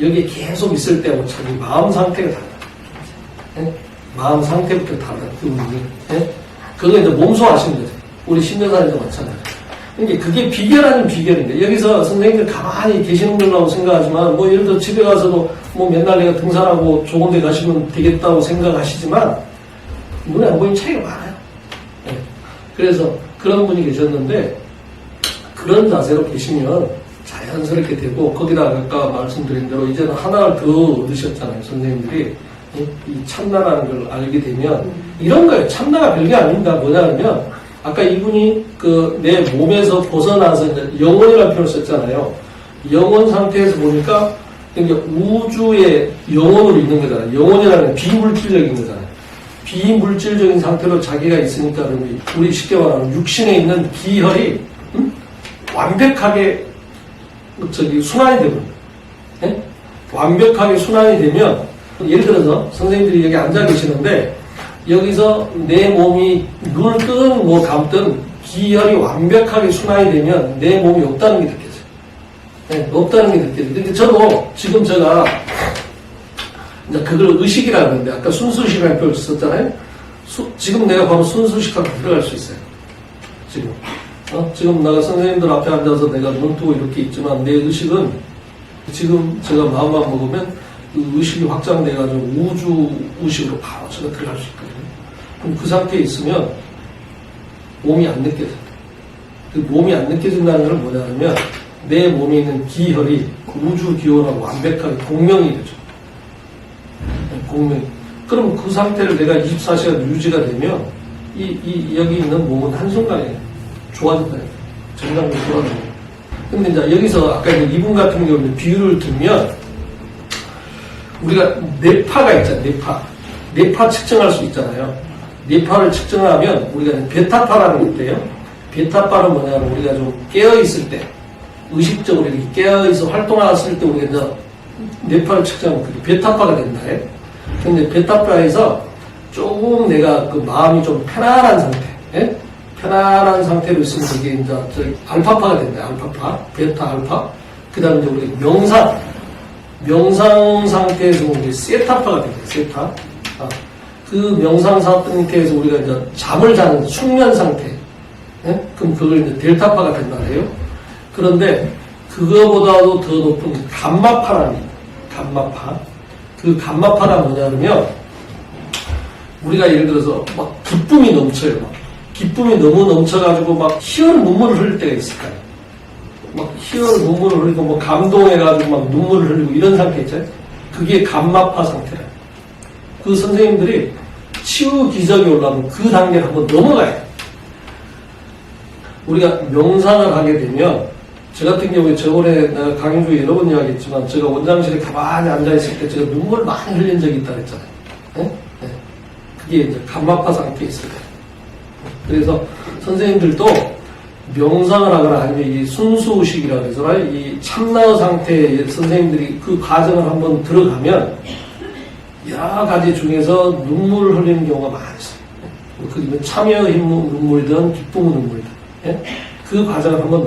여기 계속 있을 때하고 자기 마음 상태가 달라요. 네? 마음 상태부터 달라요. 그분이. 네? 그거 이제 몸소 하시는 거죠. 우리 신여사님도 마찬가지예요. 그러니까 그게 비결 아닌 비결인데, 여기서 선생님들 가만히 계시는 걸라고 생각하지만, 뭐 예를 들어 집에 가서도 뭐 맨날 내가 등산하고 좋은 데 가시면 되겠다고 생각하시지만, 눈에 안 보이는 차이가 많아요. 네. 그래서 그런 분이 계셨는데, 그런 자세로 계시면 자연스럽게 되고, 거기다가 아까 말씀드린 대로 이제는 하나를 더 얻으셨잖아요, 선생님들이. 이 참나라는 걸 알게 되면 이런 거예요. 참나가 별게 아닙니다. 뭐냐면 아까 이분이 내 몸에서 벗어나서 이제 영혼이라는 표현을 썼잖아요. 영혼 상태에서 보니까 그러니까 우주의 영혼으로 있는 거잖아요. 영혼이라는 건 비물질적인 거잖아요. 비물질적인 상태로 자기가 있으니까 우리 쉽게 말하면 육신에 있는 기혈이 완벽하게 순환이 되거든요. 네? 완벽하게 순환이 되면 예를 들어서 선생님들이 여기 앉아 계시는데 여기서 내 몸이 눈을 뜨든 뭐 감든 기혈이 완벽하게 순환이 되면 내 몸이 없다는 게 느껴져요. 네, 없다는 게 느껴져요. 근데 저도 지금 제가 이제 그걸 의식이라고 하는데 아까 순수식이라는 표현을 썼잖아요. 지금 내가 바로 순수식하고 들어갈 수 있어요. 지금 내가 선생님들 앞에 앉아서 내가 눈 뜨고 이렇게 있지만 내 의식은 지금 제가 마음만 먹으면 그 의식이 확장돼가지고 우주 의식으로 바로 제가 들어갈 수 있거든요. 그럼 그 상태에 있으면 몸이 안 느껴져요. 그 몸이 안 느껴진다는 건 뭐냐면 내 몸에 있는 기혈이 우주 기호라고 완벽하게 공명이 되죠. 공명. 그럼 그 상태를 내가 24시간 유지가 되면 여기 있는 몸은 한순간에 좋아진다. 정상적으로 좋아진다. 근데 이제 여기서 아까 이분 같은 경우는 비유를 들면 우리가 뇌파가 있잖아요. 뇌파 측정할 수 있잖아요. 뇌파를 측정하면 우리가 베타파라는 게 있대요. 베타파는 뭐냐면 우리가 좀 깨어있을 때, 의식적으로 이렇게 깨어있어 활동했을 때 우리가 이제 뇌파를 측정하면 그게 베타파가 된다. 근데 베타파에서 조금 내가 그 마음이 좀 편안한 상태, 예? 편안한 상태로 있으면 그게 이제 저기 알파파가 된다. 알파파, 베타, 알파. 그 다음에 이제 우리 명상 상태에서 우리 세타파가 된다. 세타. 그 명상 상태에서 우리가 이제 잠을 자는 숙면 상태. 예? 그럼 그걸 이제 델타파가 된다 해요. 그런데 그거보다도 더 높은 감마파라는 게 감마파. 그 감마파가 뭐냐면 우리가 예를 들어서 막 기쁨이 넘쳐요. 막 기쁨이 너무 넘쳐가지고 막 희열 눈물을 흘릴 때가 있을 거예요. 막 희열 눈물을 흘리고 뭐 감동해가지고 막 눈물을 흘리고 이런 상태 있잖아요. 그게 감마파 상태라. 그 선생님들이 치유 기적이 올라오면 그 단계를 한번 넘어가야 돼요. 우리가 명상을 하게 되면 저 같은 경우에 저번에 내가 강의 중에 여러 번 이야기했지만 제가 원장실에 가만히 앉아있을 때 제가 눈물을 많이 흘린 적이 있다고 했잖아요. 네? 네. 그게 이제 감마파 상태에 있어요. 그래서 선생님들도 명상을 하거나 아니면 이 순수의식이라고 해서 이 참나의 상태에 선생님들이 그 과정을 한번 들어가면 여러 가지 중에서 눈물을 흘리는 경우가 많이 있어요. 그게 참여의 눈물이든 기쁨의 눈물이든. 예? 그 과정을 한번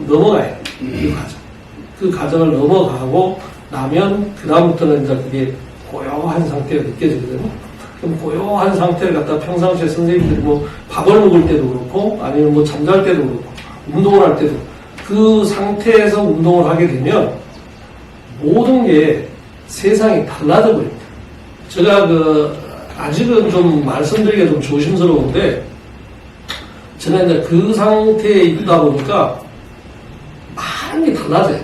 넘어가야 돼요. 그 과정. 그 과정을 넘어가고 나면, 그다음부터는 이제 그게 고요한 상태가 느껴지거든요. 그럼 고요한 상태를 갖다 평상시에 선생님들이 뭐 밥을 먹을 때도 그렇고, 아니면 뭐 잠잘 때도 그렇고, 운동을 할 때도, 그 상태에서 운동을 하게 되면 모든 게 세상이 달라져 버립니다. 제가 아직은 좀 말씀드리기가 좀 조심스러운데, 저는 이제 그 상태에 있다 보니까 많은 게 달라져요.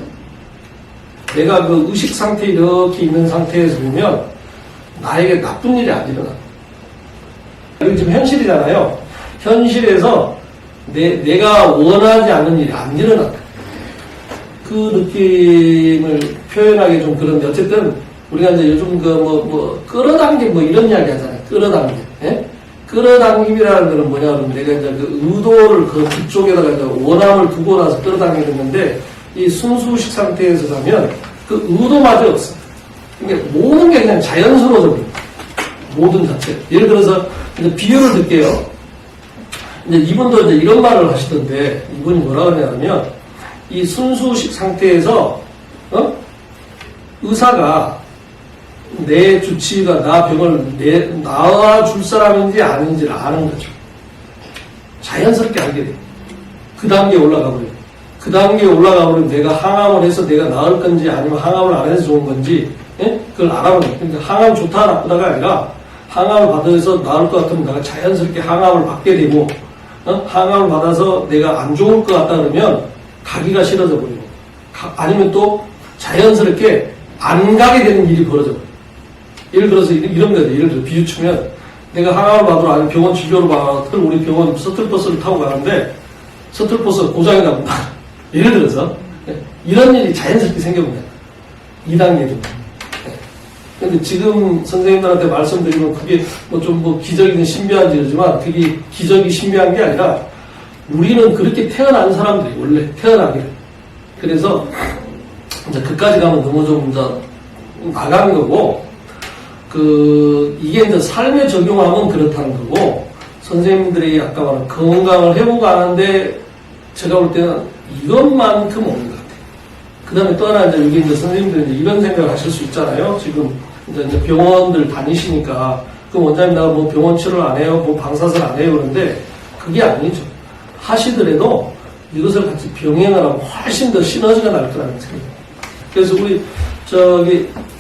내가 그 의식 상태에 이렇게 있는 상태에서 보면 나에게 나쁜 일이 안 일어나. 여기 지금 현실이잖아요. 현실에서 내가 원하지 않는 일이 안 일어나. 그 느낌을 표현하기 좀 그런데 어쨌든 우리가 이제 요즘 끌어당김 이런 이야기 하잖아요. 끌어당김. 예? 끌어당김이라는 거는 뭐냐 그러면 내가 이제 그 의도를 그쪽에다가 이제 원함을 두고 나서 끌어당기는데 이 순수식 상태에서 가면 그 의도마저 없어. 그러니까 모든 게 그냥 자연스러워져 버려. 모든 자체. 예를 들어서 이제 비유를 들게요. 이제 이분도 이제 이런 말을 하시던데 이분이 뭐라 그러냐면 이 순수식 상태에서 의사가 내 주치의가 나 병을 나아줄 사람인지 아닌지를 아는 거죠. 자연스럽게 알게 돼. 그 단계에 올라가 버려요. 그 단계에 올라가 버리면 내가 항암을 해서 내가 나을 건지 아니면 항암을 안 해서 좋은 건지, 예? 그걸 알아보는. 그러니까 항암 좋다 나쁘다가 아니라 항암을 받아서 나을 것 같으면 내가 자연스럽게 항암을 받게 되고, 항암을 받아서 내가 안 좋을 것 같다 그러면 가기가 싫어져 버리고, 아니면 또 자연스럽게 안 가게 되는 일이 벌어져 버려요. 예를 들어서 이런 거죠. 예를 들어 비유 치면 내가 항암을 받으러 아니면 병원 진료를 받으러 우리 병원 셔틀버스를 타고 가는데 셔틀버스가 고장이 납니다. 예를 들어서 이런 일이 자연스럽게 생겨봅니다. 2단계죠. 근데 지금 선생님들한테 말씀드리면 그게 좀 기적이든 신비한지 그러지만 그게 기적이 신비한 게 아니라 우리는 그렇게 태어난 사람들이 원래 태어나기를. 그래서 이제 그까지 가면 너무 좀 이제 나가는 거고 이게 이제 삶에 적용하면 그렇다는 거고, 선생님들이 아까 말한 건강을 회복하는데 제가 볼 때는 이것만큼 없는 것 같아요. 그 다음에 또 하나 이제 이게 이제 선생님들이 이제 이런 생각을 하실 수 있잖아요. 지금 이제 병원들 다니시니까, 그럼 원장님 나 뭐 병원 치료를 안 해요, 뭐 방사선 안 해요 그러는데 그게 아니죠. 하시더라도 이것을 같이 병행을 하면 훨씬 더 시너지가 날 거라는 생각이에요. 그래서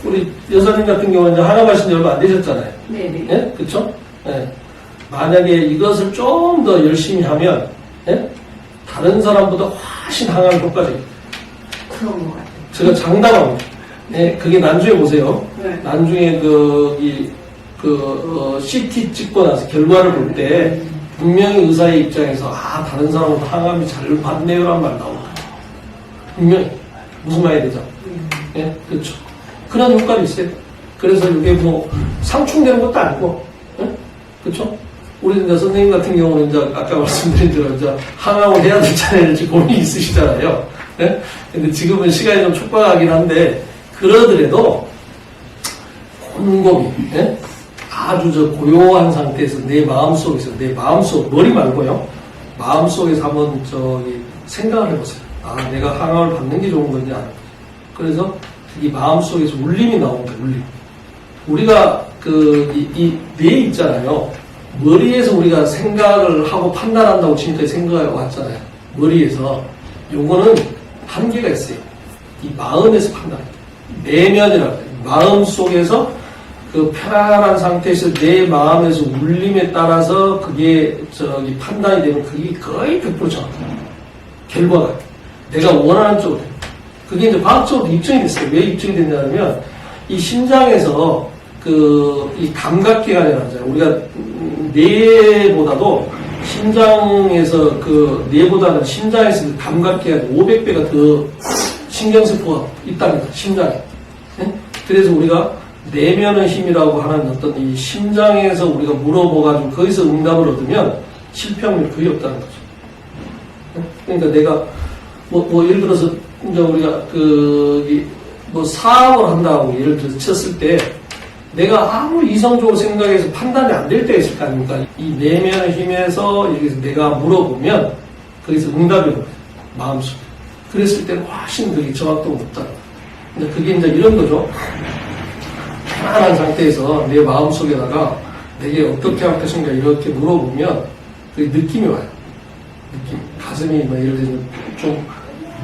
우리 여사님 같은 경우는 이제 항암하신 지 얼마 안 되셨잖아요. 네네. 예? 그쵸? 예. 만약에 이것을 좀 더 열심히 하면, 예? 다른 사람보다 훨씬 항암 효과적이에요. 그런 것 같아요. 제가 장담합니다. 예? 그게 나중에 보세요. 네. 나중에 CT 찍고 나서 결과를 볼 때, 분명히 의사의 입장에서, 다른 사람보다 항암이 잘 받네요라는 말 나옵니다. 분명히. 무슨 말이 되죠? 예? 그렇죠. 그런 효과도 있어요. 그래서 이게 상충되는 것도 아니고, 예? 그렇죠? 우리 이제 선생님 같은 경우는 이제 아까 말씀드린 대로 이제 항암을 해야 될지 안 해야 될지 고민이 있으시잖아요. 예? 근데 지금은 시간이 좀 촉박하긴 한데, 그러더라도 곰곰이 예? 아주 저 고요한 상태에서 내 마음속에서 내 마음속 머리 말고요 마음속에서 한번 저기 생각을 해보세요. 아 내가 항암을 받는 게 좋은 건지 아닌지. 그래서 이 마음속에서 울림이 나옵니다. 울림. 우리가 뇌 있잖아요. 머리에서 우리가 생각을 하고 판단한다고 지금까지 생각해 왔잖아요. 머리에서 요거는 한계가 있어요. 이 마음에서 판단해요. 내면이라고 해요. 마음 속에서 그 편안한 상태에서 내 마음에서 울림에 따라서 그게 저기 판단이 되면 그게 거의 100% 정확해요. 결과가 내가 원하는 쪽으로 돼요. 그게 이제 과학적으로 입증이 됐어요. 왜 입증이 됐냐면 이 심장에서 이 감각기관이라고 하잖아요. 우리가 뇌보다도 심장에서 뇌보다는 심장에서 그 감각기관이 500배가 더 신경세포가 있답니다. 심장에. 네? 그래서 우리가 내면의 힘이라고 하는 어떤 이 심장에서 우리가 물어봐가지고 거기서 응답을 얻으면 실패 확률이 거의 없다는 거죠. 네? 그러니까 내가 예를 들어서 이제 우리가 사업을 한다고 예를 들어서 쳤을 때 내가 아무 이성적으로 생각해서 판단이 안 될 때가 있을 거 아닙니까? 이 내면의 힘에서 여기서 내가 물어보면 거기서 응답이 오거든요. 마음속에. 그랬을 때는 훨씬 그게 정확도가 높다. 근데 그게 이제 이런 거죠. 편안한 상태에서 내 마음속에다가 내게 어떻게 할 것인가 이렇게 물어보면 그 느낌이 와요. 느낌. 가슴이 예를 들어서 좀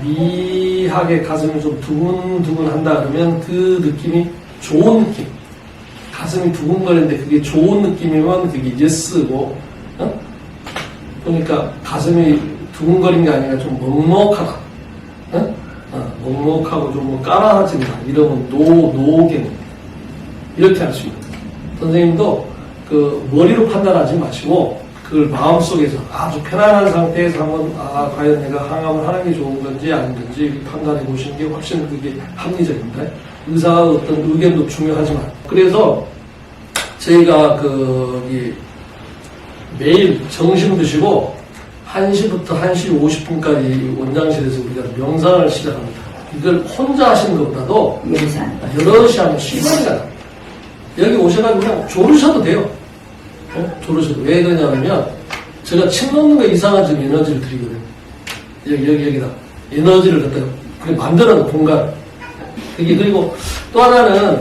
미하게 가슴이 좀 두근두근 한다 그러면 그 느낌이 좋은 느낌. 가슴이 두근거리는데 그게 좋은 느낌이면 그게 예스고, 그러니까 가슴이 두근거리는 게 아니라 좀 먹먹하다. 먹먹하고 좀 까라하진다. 이러면 노견. 이렇게 할 수 있는 거예요. 선생님도 머리로 판단하지 마시고, 그걸 마음속에서 아주 편안한 상태에서 한번, 과연 내가 항암을 하는 게 좋은 건지 아닌 건지 판단해 보시는 게 훨씬 그게 합리적입니다. 의사의 어떤 의견도 중요하지만. 그래서 저희가 매일 점심 드시고 1시부터 1시 50분까지 원장실에서 우리가 명상을 시작합니다. 이걸 혼자 하시는 것보다도 여럿이 하면 시간이 나요. 여기 오셔가지고 그냥 조르셔도 돼요. 조르셔도. 왜 그러냐면 제가 침 놓는 거 이상한 좀 에너지를 드리거든요. 여기다 에너지를 갖다가 만들어놓은 공간. 그리고 또 하나는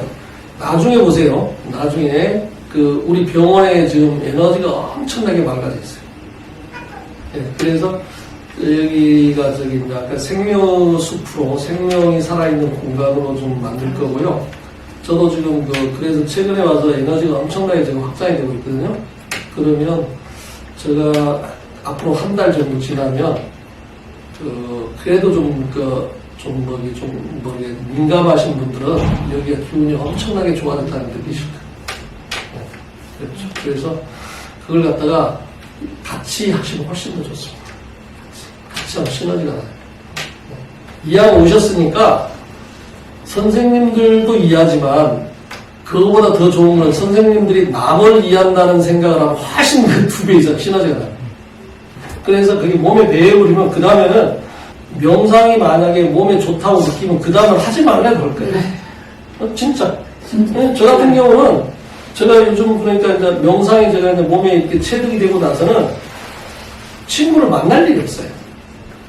나중에 보세요. 나중에 우리 병원에 지금 에너지가 엄청나게 맑아져 있어요. 예, 그래서 여기가 약간 생명숲으로 생명이 살아있는 공간으로 좀 만들 거고요. 저도 지금 그래서 최근에 와서 에너지가 엄청나게 지금 확장이 되고 있거든요. 그러면 제가 앞으로 한 달 정도 지나면 그래도 민감하신 분들은 여기가 기운이 엄청나게 좋아졌다는 걸 느끼실 거예요. 그렇죠. 그래서 그걸 갖다가 같이 하시면 훨씬 더 좋습니다. 같이 하면 시너지가 나요. 이해하고 오셨으니까 선생님들도 이해하지만 그거보다 더 좋은 건 선생님들이 남을 이해한다는 생각을 하면 훨씬 2배 이상 시너지가 나요. 그래서 그게 몸에 배해버리면 그 다음에는 명상이 만약에 몸에 좋다고 느끼면 그 다음은 하지 말라고 할 거예요. 진짜. 저 같은 경우는 제가 요즘 그러니까 이제 명상이 제가 이제 몸에 이렇게 체득이 되고 나서는 친구를 만날 일이 없어요.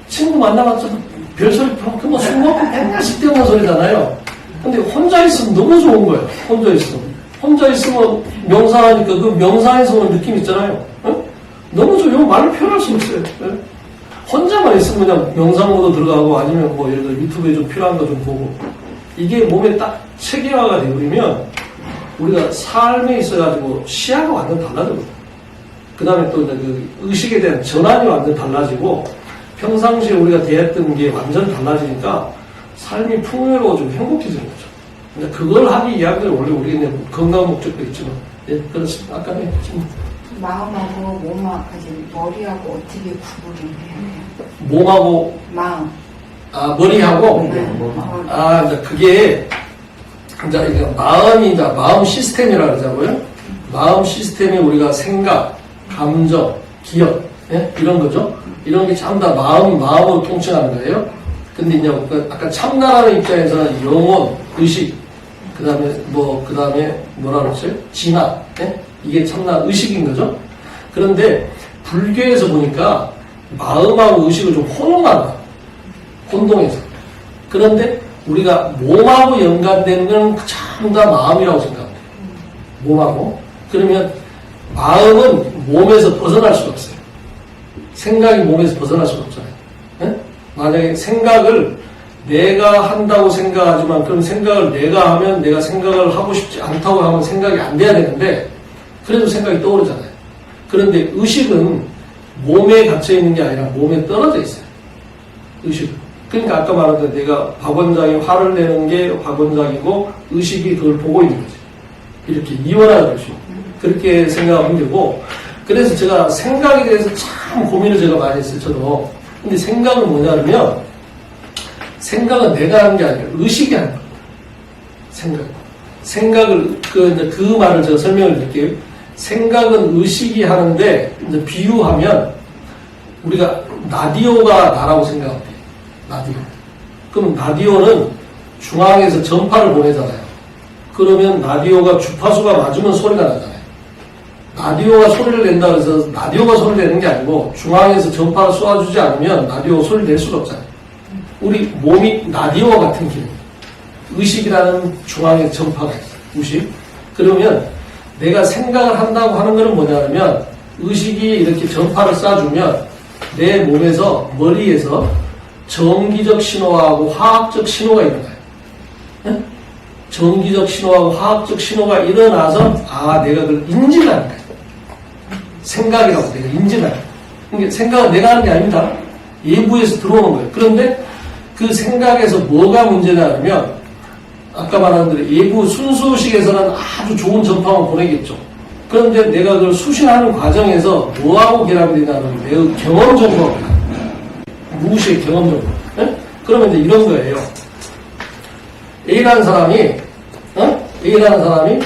친구 만나봤자 별소리 술 먹고 맨날 쓸데없는 소리잖아요. 근데 혼자 있으면 너무 좋은 거예요. 혼자 있으면. 혼자 있으면 명상하니까 그 명상에서 오는 느낌 있잖아요. 너무 좋아요. 말로 표현할 수 없어요. 혼자만 있으면 그냥 명상 모드 들어가고 아니면 예를 들어 유튜브에 좀 필요한 거 좀 보고 이게 몸에 딱 체계화가 되어버리면 우리가 삶에 있어가지고 시야가 완전 달라져요. 그 다음에 또 의식에 대한 전환이 완전 달라지고 평상시에 우리가 대했던 게 완전 달라지니까 삶이 풍요로워 좀 행복해지는 거죠. 근데 그걸 하기 위해서 원래 우리가 건강 목적도 있지만 그렇습니다. 아까 했지만 마음하고 몸하고까지 머리하고 어떻게 구분을 해야 돼요? 몸하고 마음. 머리하고 네. 이제 그게 이제 마음이 이제 마음 시스템이라고 그러자고요. 마음 시스템이 우리가 생각, 감정, 기억 이런 거죠. 이런 게 전부 다 마음으로 통칭하는 거예요. 근데 이제 아까 참나라는 입장에서는 영혼, 의식, 그 다음에 뭐라 그랬어요? 진화. 예? 이게 참나 의식인 거죠? 그런데 불교에서 보니까 마음하고 의식을 좀 혼용한다. 혼동해서. 그런데 우리가 몸하고 연관되는 건 전부 다 마음이라고 생각합니다. 몸하고. 그러면 마음은 몸에서 벗어날 수가 없어요. 생각이 몸에서 벗어날 수가 없잖아요. 예? 만약에 생각을 내가 한다고 생각하지만 그럼 생각을 내가 하면 내가 생각을 하고 싶지 않다고 하면 생각이 안 돼야 되는데 그래도 생각이 떠오르잖아요. 그런데 의식은 몸에 갇혀 있는 게 아니라 몸에 떨어져 있어요. 의식은. 그러니까 아까 말한 대로 내가 박 원장이 화를 내는 게 박 원장이고 의식이 그걸 보고 있는 거지. 이렇게 이원화가 될 수 있는. 그렇게 생각하면 되고 그래서 제가 생각에 대해서 참 고민을 제가 많이 했어요. 저도. 근데 생각은 뭐냐면 생각은 내가 하는 게 아니라 의식이 하는 거예요. 생각을 그 말을 제가 설명을 드릴게요. 생각은 의식이 하는데 이제 비유하면 우리가 라디오가 나라고 생각하면 돼요. 라디오. 그럼 라디오는 중앙에서 전파를 보내잖아요. 그러면 라디오가 주파수가 맞으면 소리가 나잖아요. 라디오가 소리를 낸다 그래서 라디오가 소리를 내는 게 아니고 중앙에서 전파를 쏘아주지 않으면 라디오가 소리를 낼 수가 없잖아요. 우리 몸이 라디오와 같은 기능. 의식이라는 중앙에 전파가 있어요. 의식. 그러면 내가 생각을 한다고 하는 것은 뭐냐면 의식이 이렇게 전파를 쏴주면 내 몸에서 머리에서 전기적 신호하고 화학적 신호가 일어나요. 네? 전기적 신호하고 화학적 신호가 일어나서 내가 그걸 인지를 하는 거예요. 생각이라고 내가 인지를 하는 거예요. 그러니까 생각은 내가 하는 게 아닙니다. 외부에서 들어오는 거예요. 그런데 그 생각에서 뭐가 문제냐면 아까 말한 대로 외부 순수의식에서는 아주 좋은 전파만 보내겠죠. 그런데 내가 그걸 수신하는 과정에서 뭐하고 결합이 되냐면 매우 경험적으로 무의식의 경험적으로. 네? 그러면 이제 이런 거예요. A라는 사람이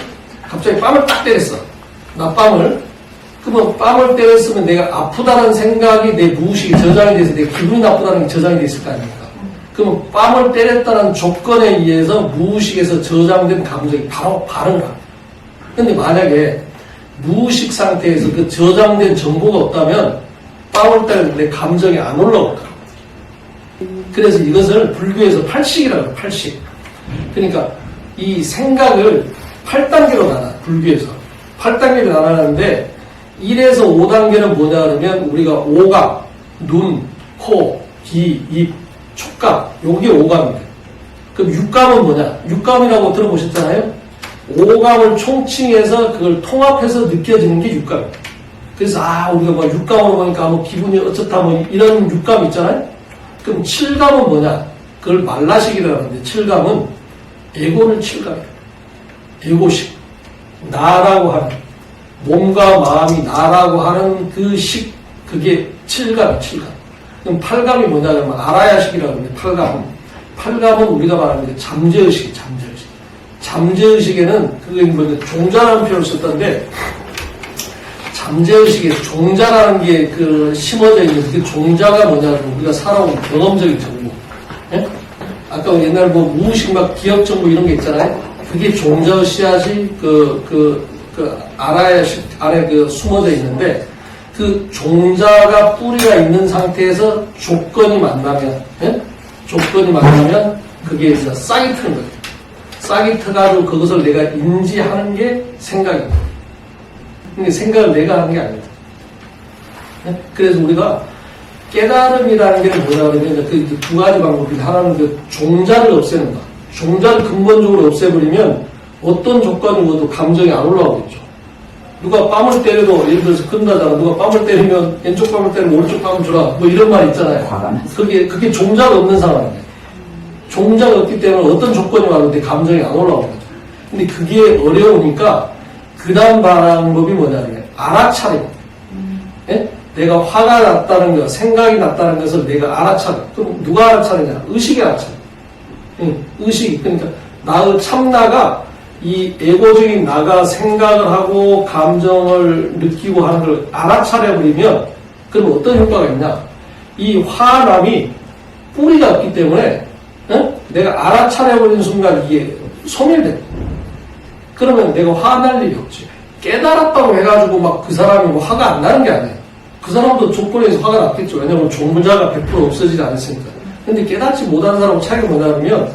갑자기 뺨을 딱 때렸어. 나 뺨을. 그러면 뺨을 때렸으면 내가 아프다는 생각이 내 무의식에 저장이 돼서 내 기분이 나쁘다는 게 저장이 됐을 거 아닙니까? 그러면 뺨을 때렸다는 조건에 의해서 무의식에서 저장된 감정이 바로 반응을 합니다. 근데 만약에 무의식 상태에서 그 저장된 정보가 없다면 뺨을 때렸는데 감정이 안 올라오더라고요. 그래서 이것을 불교에서 팔식이라고 해요. 팔식. 그러니까 이 생각을 8단계로 나눠 불교에서 8단계로 나눠놨는데 1에서 5단계는 뭐냐 그러면 우리가 오감, 눈, 코, 귀, 입, 촉감 요게 오감입니다. 그럼 육감은 뭐냐? 육감이라고 들어보셨잖아요. 오감을 총칭해서 그걸 통합해서 느껴지는 게 육감입니다. 그래서 우리가 뭐 육감으로 보니까 뭐 기분이 어쩌다 뭐 이런 육감 있잖아요. 그럼 칠감은 뭐냐? 그걸 말라식이라고 하는데 칠감은 에고는 칠감이에요. 에고식. 나라고 하는 몸과 마음이 나라고 하는 그 식, 그게 칠감. 그럼 팔감이 뭐냐 그러면 알아야식이라고 하는데 팔감은 우리가 말하는 게 잠재의식. 잠재의식에는 그게 뭐 종자라는 표현을 썼던데 잠재의식에 종자라는 게 그 심어져 있는 그 종자가 뭐냐면 우리가 살아온 경험적인 정보. 예? 아까 옛날 뭐 무의식 막 기억 정보 이런 게 있잖아요. 그게 종자의 씨앗이 알아야식 안에 숨어져 있는데 그 종자가 뿌리가 있는 상태에서 조건이 만나면 그게 이제 싹이 트는 거예요. 싹이 트가지고 그것을 내가 인지하는 게 생각입니다. 근데 생각을 내가 하는 게 아닙니다. 그래서 우리가 깨달음이라는 게 뭐냐 그러면 그 두 가지 방법이 하나는 그 종자를 없애는 거. 종자를 근본적으로 없애버리면 어떤 조건이 모두 감정이 안 올라오겠죠. 누가 뺨을 때려도 예를 들어서 끝나잖아. 누가 뺨을 때리면 왼쪽 뺨을 때리면 오른쪽 뺨을 줘라. 뭐 이런 말 있잖아요. 그게 종자가 없는 상황이에요. 종자가 없기 때문에 어떤 조건이 왔는데 감정이 안 올라오는 거죠. 근데 그게 어려우니까 그 다음 방법이 뭐냐면 알아차림. 예? 내가 화가 났다는 것, 생각이 났다는 것을 내가 알아차려. 그럼 누가 알아차리냐? 의식이 알아차려. 의식이. 그러니까 나의 참나가 이 에고적인 나가 생각을 하고 감정을 느끼고 하는 걸 알아차려버리면 그럼 어떤 효과가 있냐? 이 화남이 뿌리가 없기 때문에 내가 알아차려버리는 순간 이게 소멸돼. 그러면 내가 화날 일이 없지. 깨달았다고 해가지고 막 그 사람이 뭐 화가 안 나는 게 아니에요. 그 사람도 조건에서 화가 났겠죠. 왜냐면 종문자가 100% 없어지지 않았으니까. 근데 깨닫지 못한 사람은 차이가 뭐냐면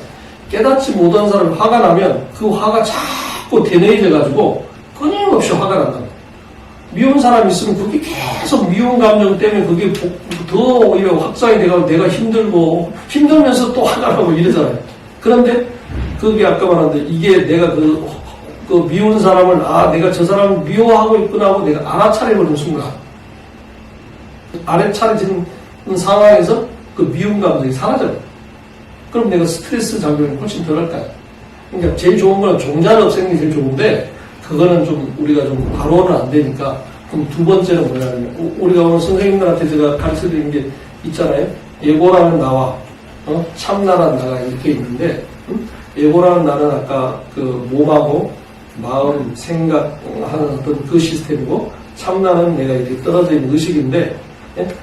깨닫지 못한 사람이 화가 나면 그 화가 자꾸 대뇌해져가지고 끊임없이 화가 난다. 미운 사람이 있으면 그게 계속 미운 감정 때문에 그게 더 오히려 확장이 돼가지고 내가 힘들고 힘들면서 또 화가 나고 이러잖아요. 그런데 그게 아까 말한데 이게 내가 그 미운 사람을 내가 저 사람을 미워하고 있구나 하고 내가 알아차려버리는 순간 알아차려지는 상황에서 그 미운 감정이 사라져요. 그럼 내가 스트레스 작용이 훨씬 덜 할까요? 그러니까 제일 좋은 거는 종자를 없애는 게 제일 좋은데 그거는 좀 우리가 좀 바로는 안 되니까. 그럼 두 번째는 뭐냐면 우리가 오늘 선생님들한테 제가 가르쳐드린 게 있잖아요. 예고라는 나와 참나라는 나가 이렇게 있는데 예고라는 나는 아까 그 몸하고 마음, 생각하는 어떤 그 시스템이고 참나는 내가 이렇게 떨어져 있는 의식인데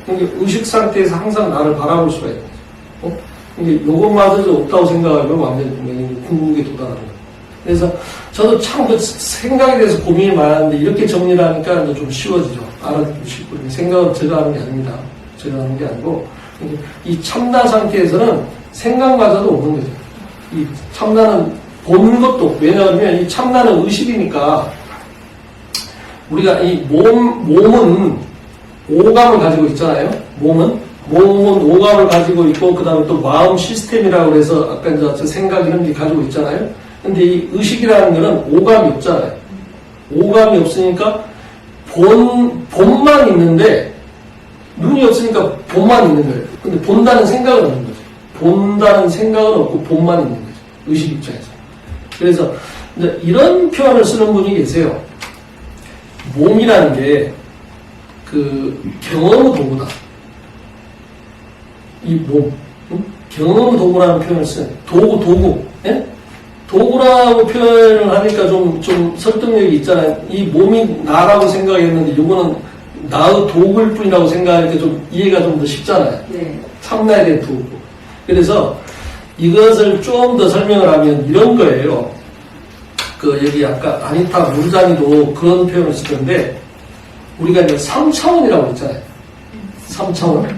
그러니까 의식 상태에서 항상 나를 바라볼 수가 있는 거죠. 이게 요것마저도 없다고 생각하면 완전히 궁극에 도달하는 거예요. 그래서 저도 참 그 생각에 대해서 고민이 많았는데 이렇게 정리를 하니까 좀 쉬워지죠. 알아듣기 쉽고. 생각은 제가 하는 게 아닙니다. 제가 하는 게 아니고 이 참나 상태에서는 생각마저도 없는 거죠. 이 참나는 보는 것도 없고 왜냐하면 이 참나는 의식이니까 우리가 이 몸은 오감을 가지고 있잖아요. 몸은 오감을 가지고 있고 그 다음에 또 마음 시스템이라고 해서 아까 이제 생각 이런 게 가지고 있잖아요. 근데 이 의식이라는 거는 오감이 없잖아요. 오감이 없으니까 본만 있는데 눈이 없으니까 본만 있는 거예요. 근데 본다는 생각은 없는 거죠. 본다는 생각은 없고 본만 있는 거죠. 의식 입장에서. 그래서 이제 이런 표현을 쓰는 분이 계세요. 몸이라는 게 그 경험의 도구다. 이 몸, 경험의 도구라는 표현을 쓰는 도구. 예? 도구라고 표현을 하니까 좀 설득력이 있잖아요. 이 몸이 나라고 생각했는데 이거는 나의 도구일 뿐이라고 생각하니까 좀 이해가 좀 더 쉽잖아요. 네. 참나에 대한 도구. 그래서 이것을 좀 더 설명을 하면 이런 거예요. 여기 아까 아니타 무르자니도 그런 표현을 쓰던데 우리가 이제 3차원이라고 했잖아요. 3차원.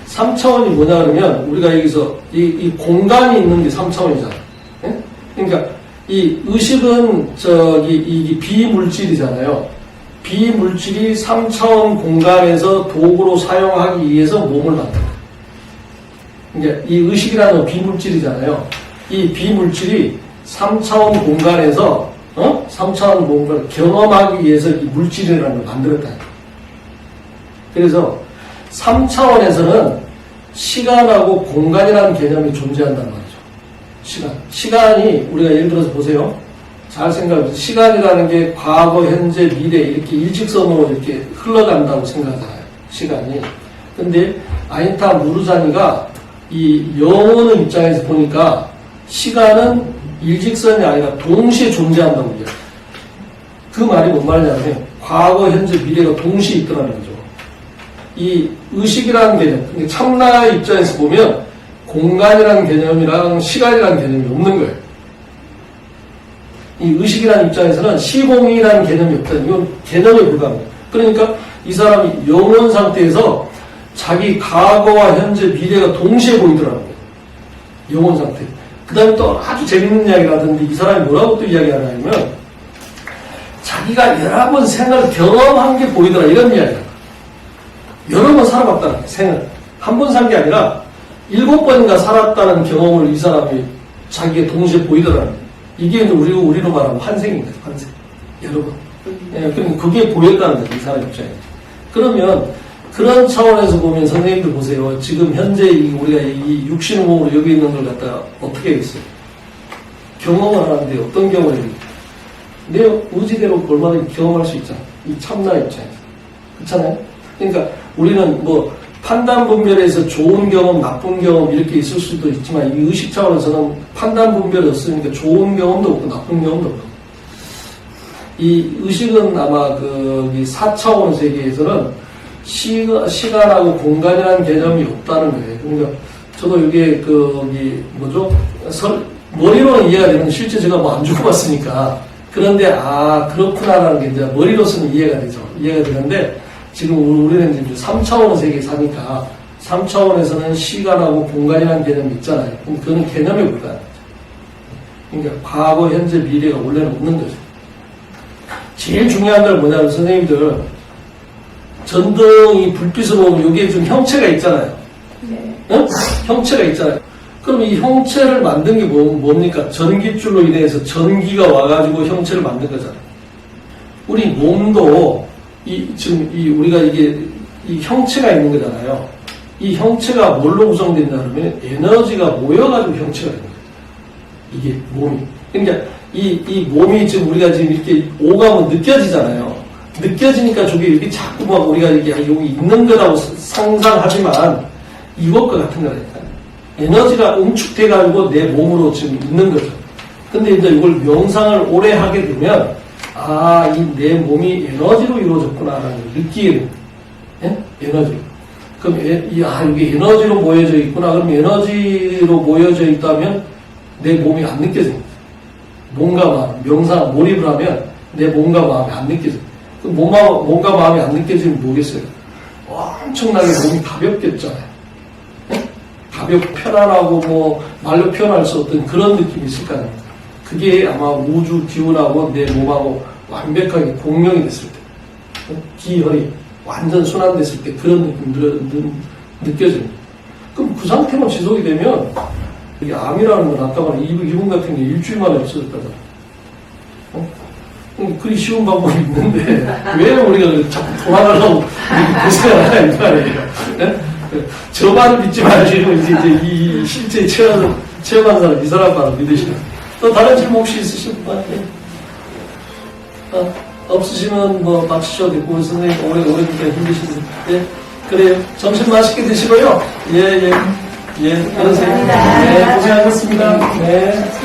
3차원이 뭐냐 그러면 우리가 여기서 이 공간이 있는 게 3차원이잖아요. 예? 그러니까 이 의식은 이 비물질이잖아요. 비물질이 3차원 공간에서 도구로 사용하기 위해서 몸을 만듭니다. 그러니까 이 의식이라는 건 비물질이잖아요. 이 비물질이 3차원 공간에서 3차원 공간을 경험하기 위해서 이 물질이라는 걸 만들었다. 그래서 3차원에서는 시간하고 공간이라는 개념이 존재한단 말이죠. 시간이 우리가 예를 들어서 보세요. 잘 생각해보세요. 시간이라는 게 과거, 현재, 미래 이렇게 일직선으로 이렇게 흘러간다고 생각하잖아요. 시간이. 근데 아니타 무르자니가 이 영혼의 입장에서 보니까 시간은 일직선이 아니라 동시에 존재한다고 얘기해요. 그 말이 뭔 말이냐면 과거, 현재, 미래가 동시에 있더라는 거죠. 이 의식이라는 개념, 참나의 입장에서 보면 공간이라는 개념이랑 시간이라는 개념이 없는 거예요. 이 의식이라는 입장에서는 시공이라는 개념이 없다. 이건 개념에 불과합니다. 그러니까 이 사람이 영혼 상태에서 자기 과거와 현재, 미래가 동시에 보이더라는 거예요. 영혼 상태. 그 다음에 또 아주 재밌는 이야기를 하던데 이 사람이 뭐라고 또 이야기하냐면 자기가 여러 번 생을 경험한 게 보이더라 이런 이야기야. 여러 번 살아봤다는 거야, 생을. 한 번 산 게 아니라 7번인가 살았다는 경험을 이 사람이 자기가 동시에 보이더라는 거야. 이게 우리로 말하면 환생인 거죠, 환생. 여러 번. 예, 그러니까 그게 보였다는 거죠, 이 사람 입장에. 그러면 그런 차원에서 보면 선생님들 보세요. 지금 현재 우리가 이 육신의 몸으로 여기 있는 걸 갖다가 어떻게 하겠어요? 경험을 하는데 어떤 경험을 해요? 내 의지대로 얼마든지 경험할 수 있잖아. 이 참나 입장에서. 그렇잖아요? 그러니까 우리는 뭐 판단 분별에서 좋은 경험, 나쁜 경험 이렇게 있을 수도 있지만 이 의식 차원에서는 판단 분별이 없으니까 좋은 경험도 없고 나쁜 경험도 없고. 이 의식은 아마 이 4차원 세계에서는 시간하고 공간이라는 개념이 없다는 거예요. 그러니까 저도 이게 머리로는 이해가 되는데 실제 제가 뭐 안 죽어봤으니까 그런데 그렇구나라는 게 이제 머리로서는 이해가 되죠. 이해가 되는데 지금 우리는 이제 3차원의 세계에 사니까 3차원에서는 시간하고 공간이라는 개념이 있잖아요. 그럼 그거는 개념에 불과해요. 그러니까 과거, 현재, 미래가 원래는 없는 거죠. 제일 중요한 걸 뭐냐면 선생님들 전등이 불빛을 보면 여기에 좀 형체가 있잖아요. 네. 응? 형체가 있잖아요. 그럼 이 형체를 만든 게 뭡니까? 전기줄로 인해서 전기가 와가지고 형체를 만든 거잖아요. 우리 몸도 우리가 이 형체가 있는 거잖아요. 이 형체가 뭘로 구성된다 그러면 에너지가 모여가지고 형체가 있는 거예요. 이게 몸이. 그러니까 이 몸이 지금 우리가 지금 이렇게 오감은 느껴지잖아요. 느껴지니까 저게 이렇게 자꾸 막 우리가 이게 여기 있는 거라고 상상하지만 이것과 같은 거라니까요. 에너지가 응축돼가지고 내 몸으로 지금 있는 거죠. 근데 이제 이걸 명상을 오래 하게 되면, 이 내 몸이 에너지로 이루어졌구나라는 걸 느끼게 됩니다. 예? 에너지로. 그럼, 여기 에너지로 모여져 있구나. 그럼 에너지로 모여져 있다면 내 몸이 안 느껴집니다. 몸과 마음, 명상 몰입을 하면 내 몸과 마음이 안 느껴집니다. 그럼 몸과 마음이 안 느껴지면 뭐겠어요? 엄청나게 몸이 가볍겠잖아요. 가볍고 편안하고 말로 표현할 수 없던 그런 느낌이 있을 거 아닙니까? 그게 아마 우주 기운하고 내 몸하고 완벽하게 공명이 됐을 때, 기혈이 완전 순환됐을 때 그런 느낌 느껴집니다. 그럼 그 상태만 지속이 되면 이게 암이라는 건 아까 말한 이분 같은 게 일주일 만에 없어졌다잖아. 그리 쉬운 방법이 있는데 왜 우리가 자꾸 도망가려고 고생을 하냐 이 말이에요. 네? 저 말을 믿지 마시고 이제 이 실제 체험한 사람 이 사람 말을 믿으시면 또 다른 질문 혹시 있으신 분? 없으시면 뭐 마치셔도 되고 선생님 오래니까 힘드신데 그래요. 점심 맛있게 드시고요. 예 그러세요. 네 고생하셨습니다. 네.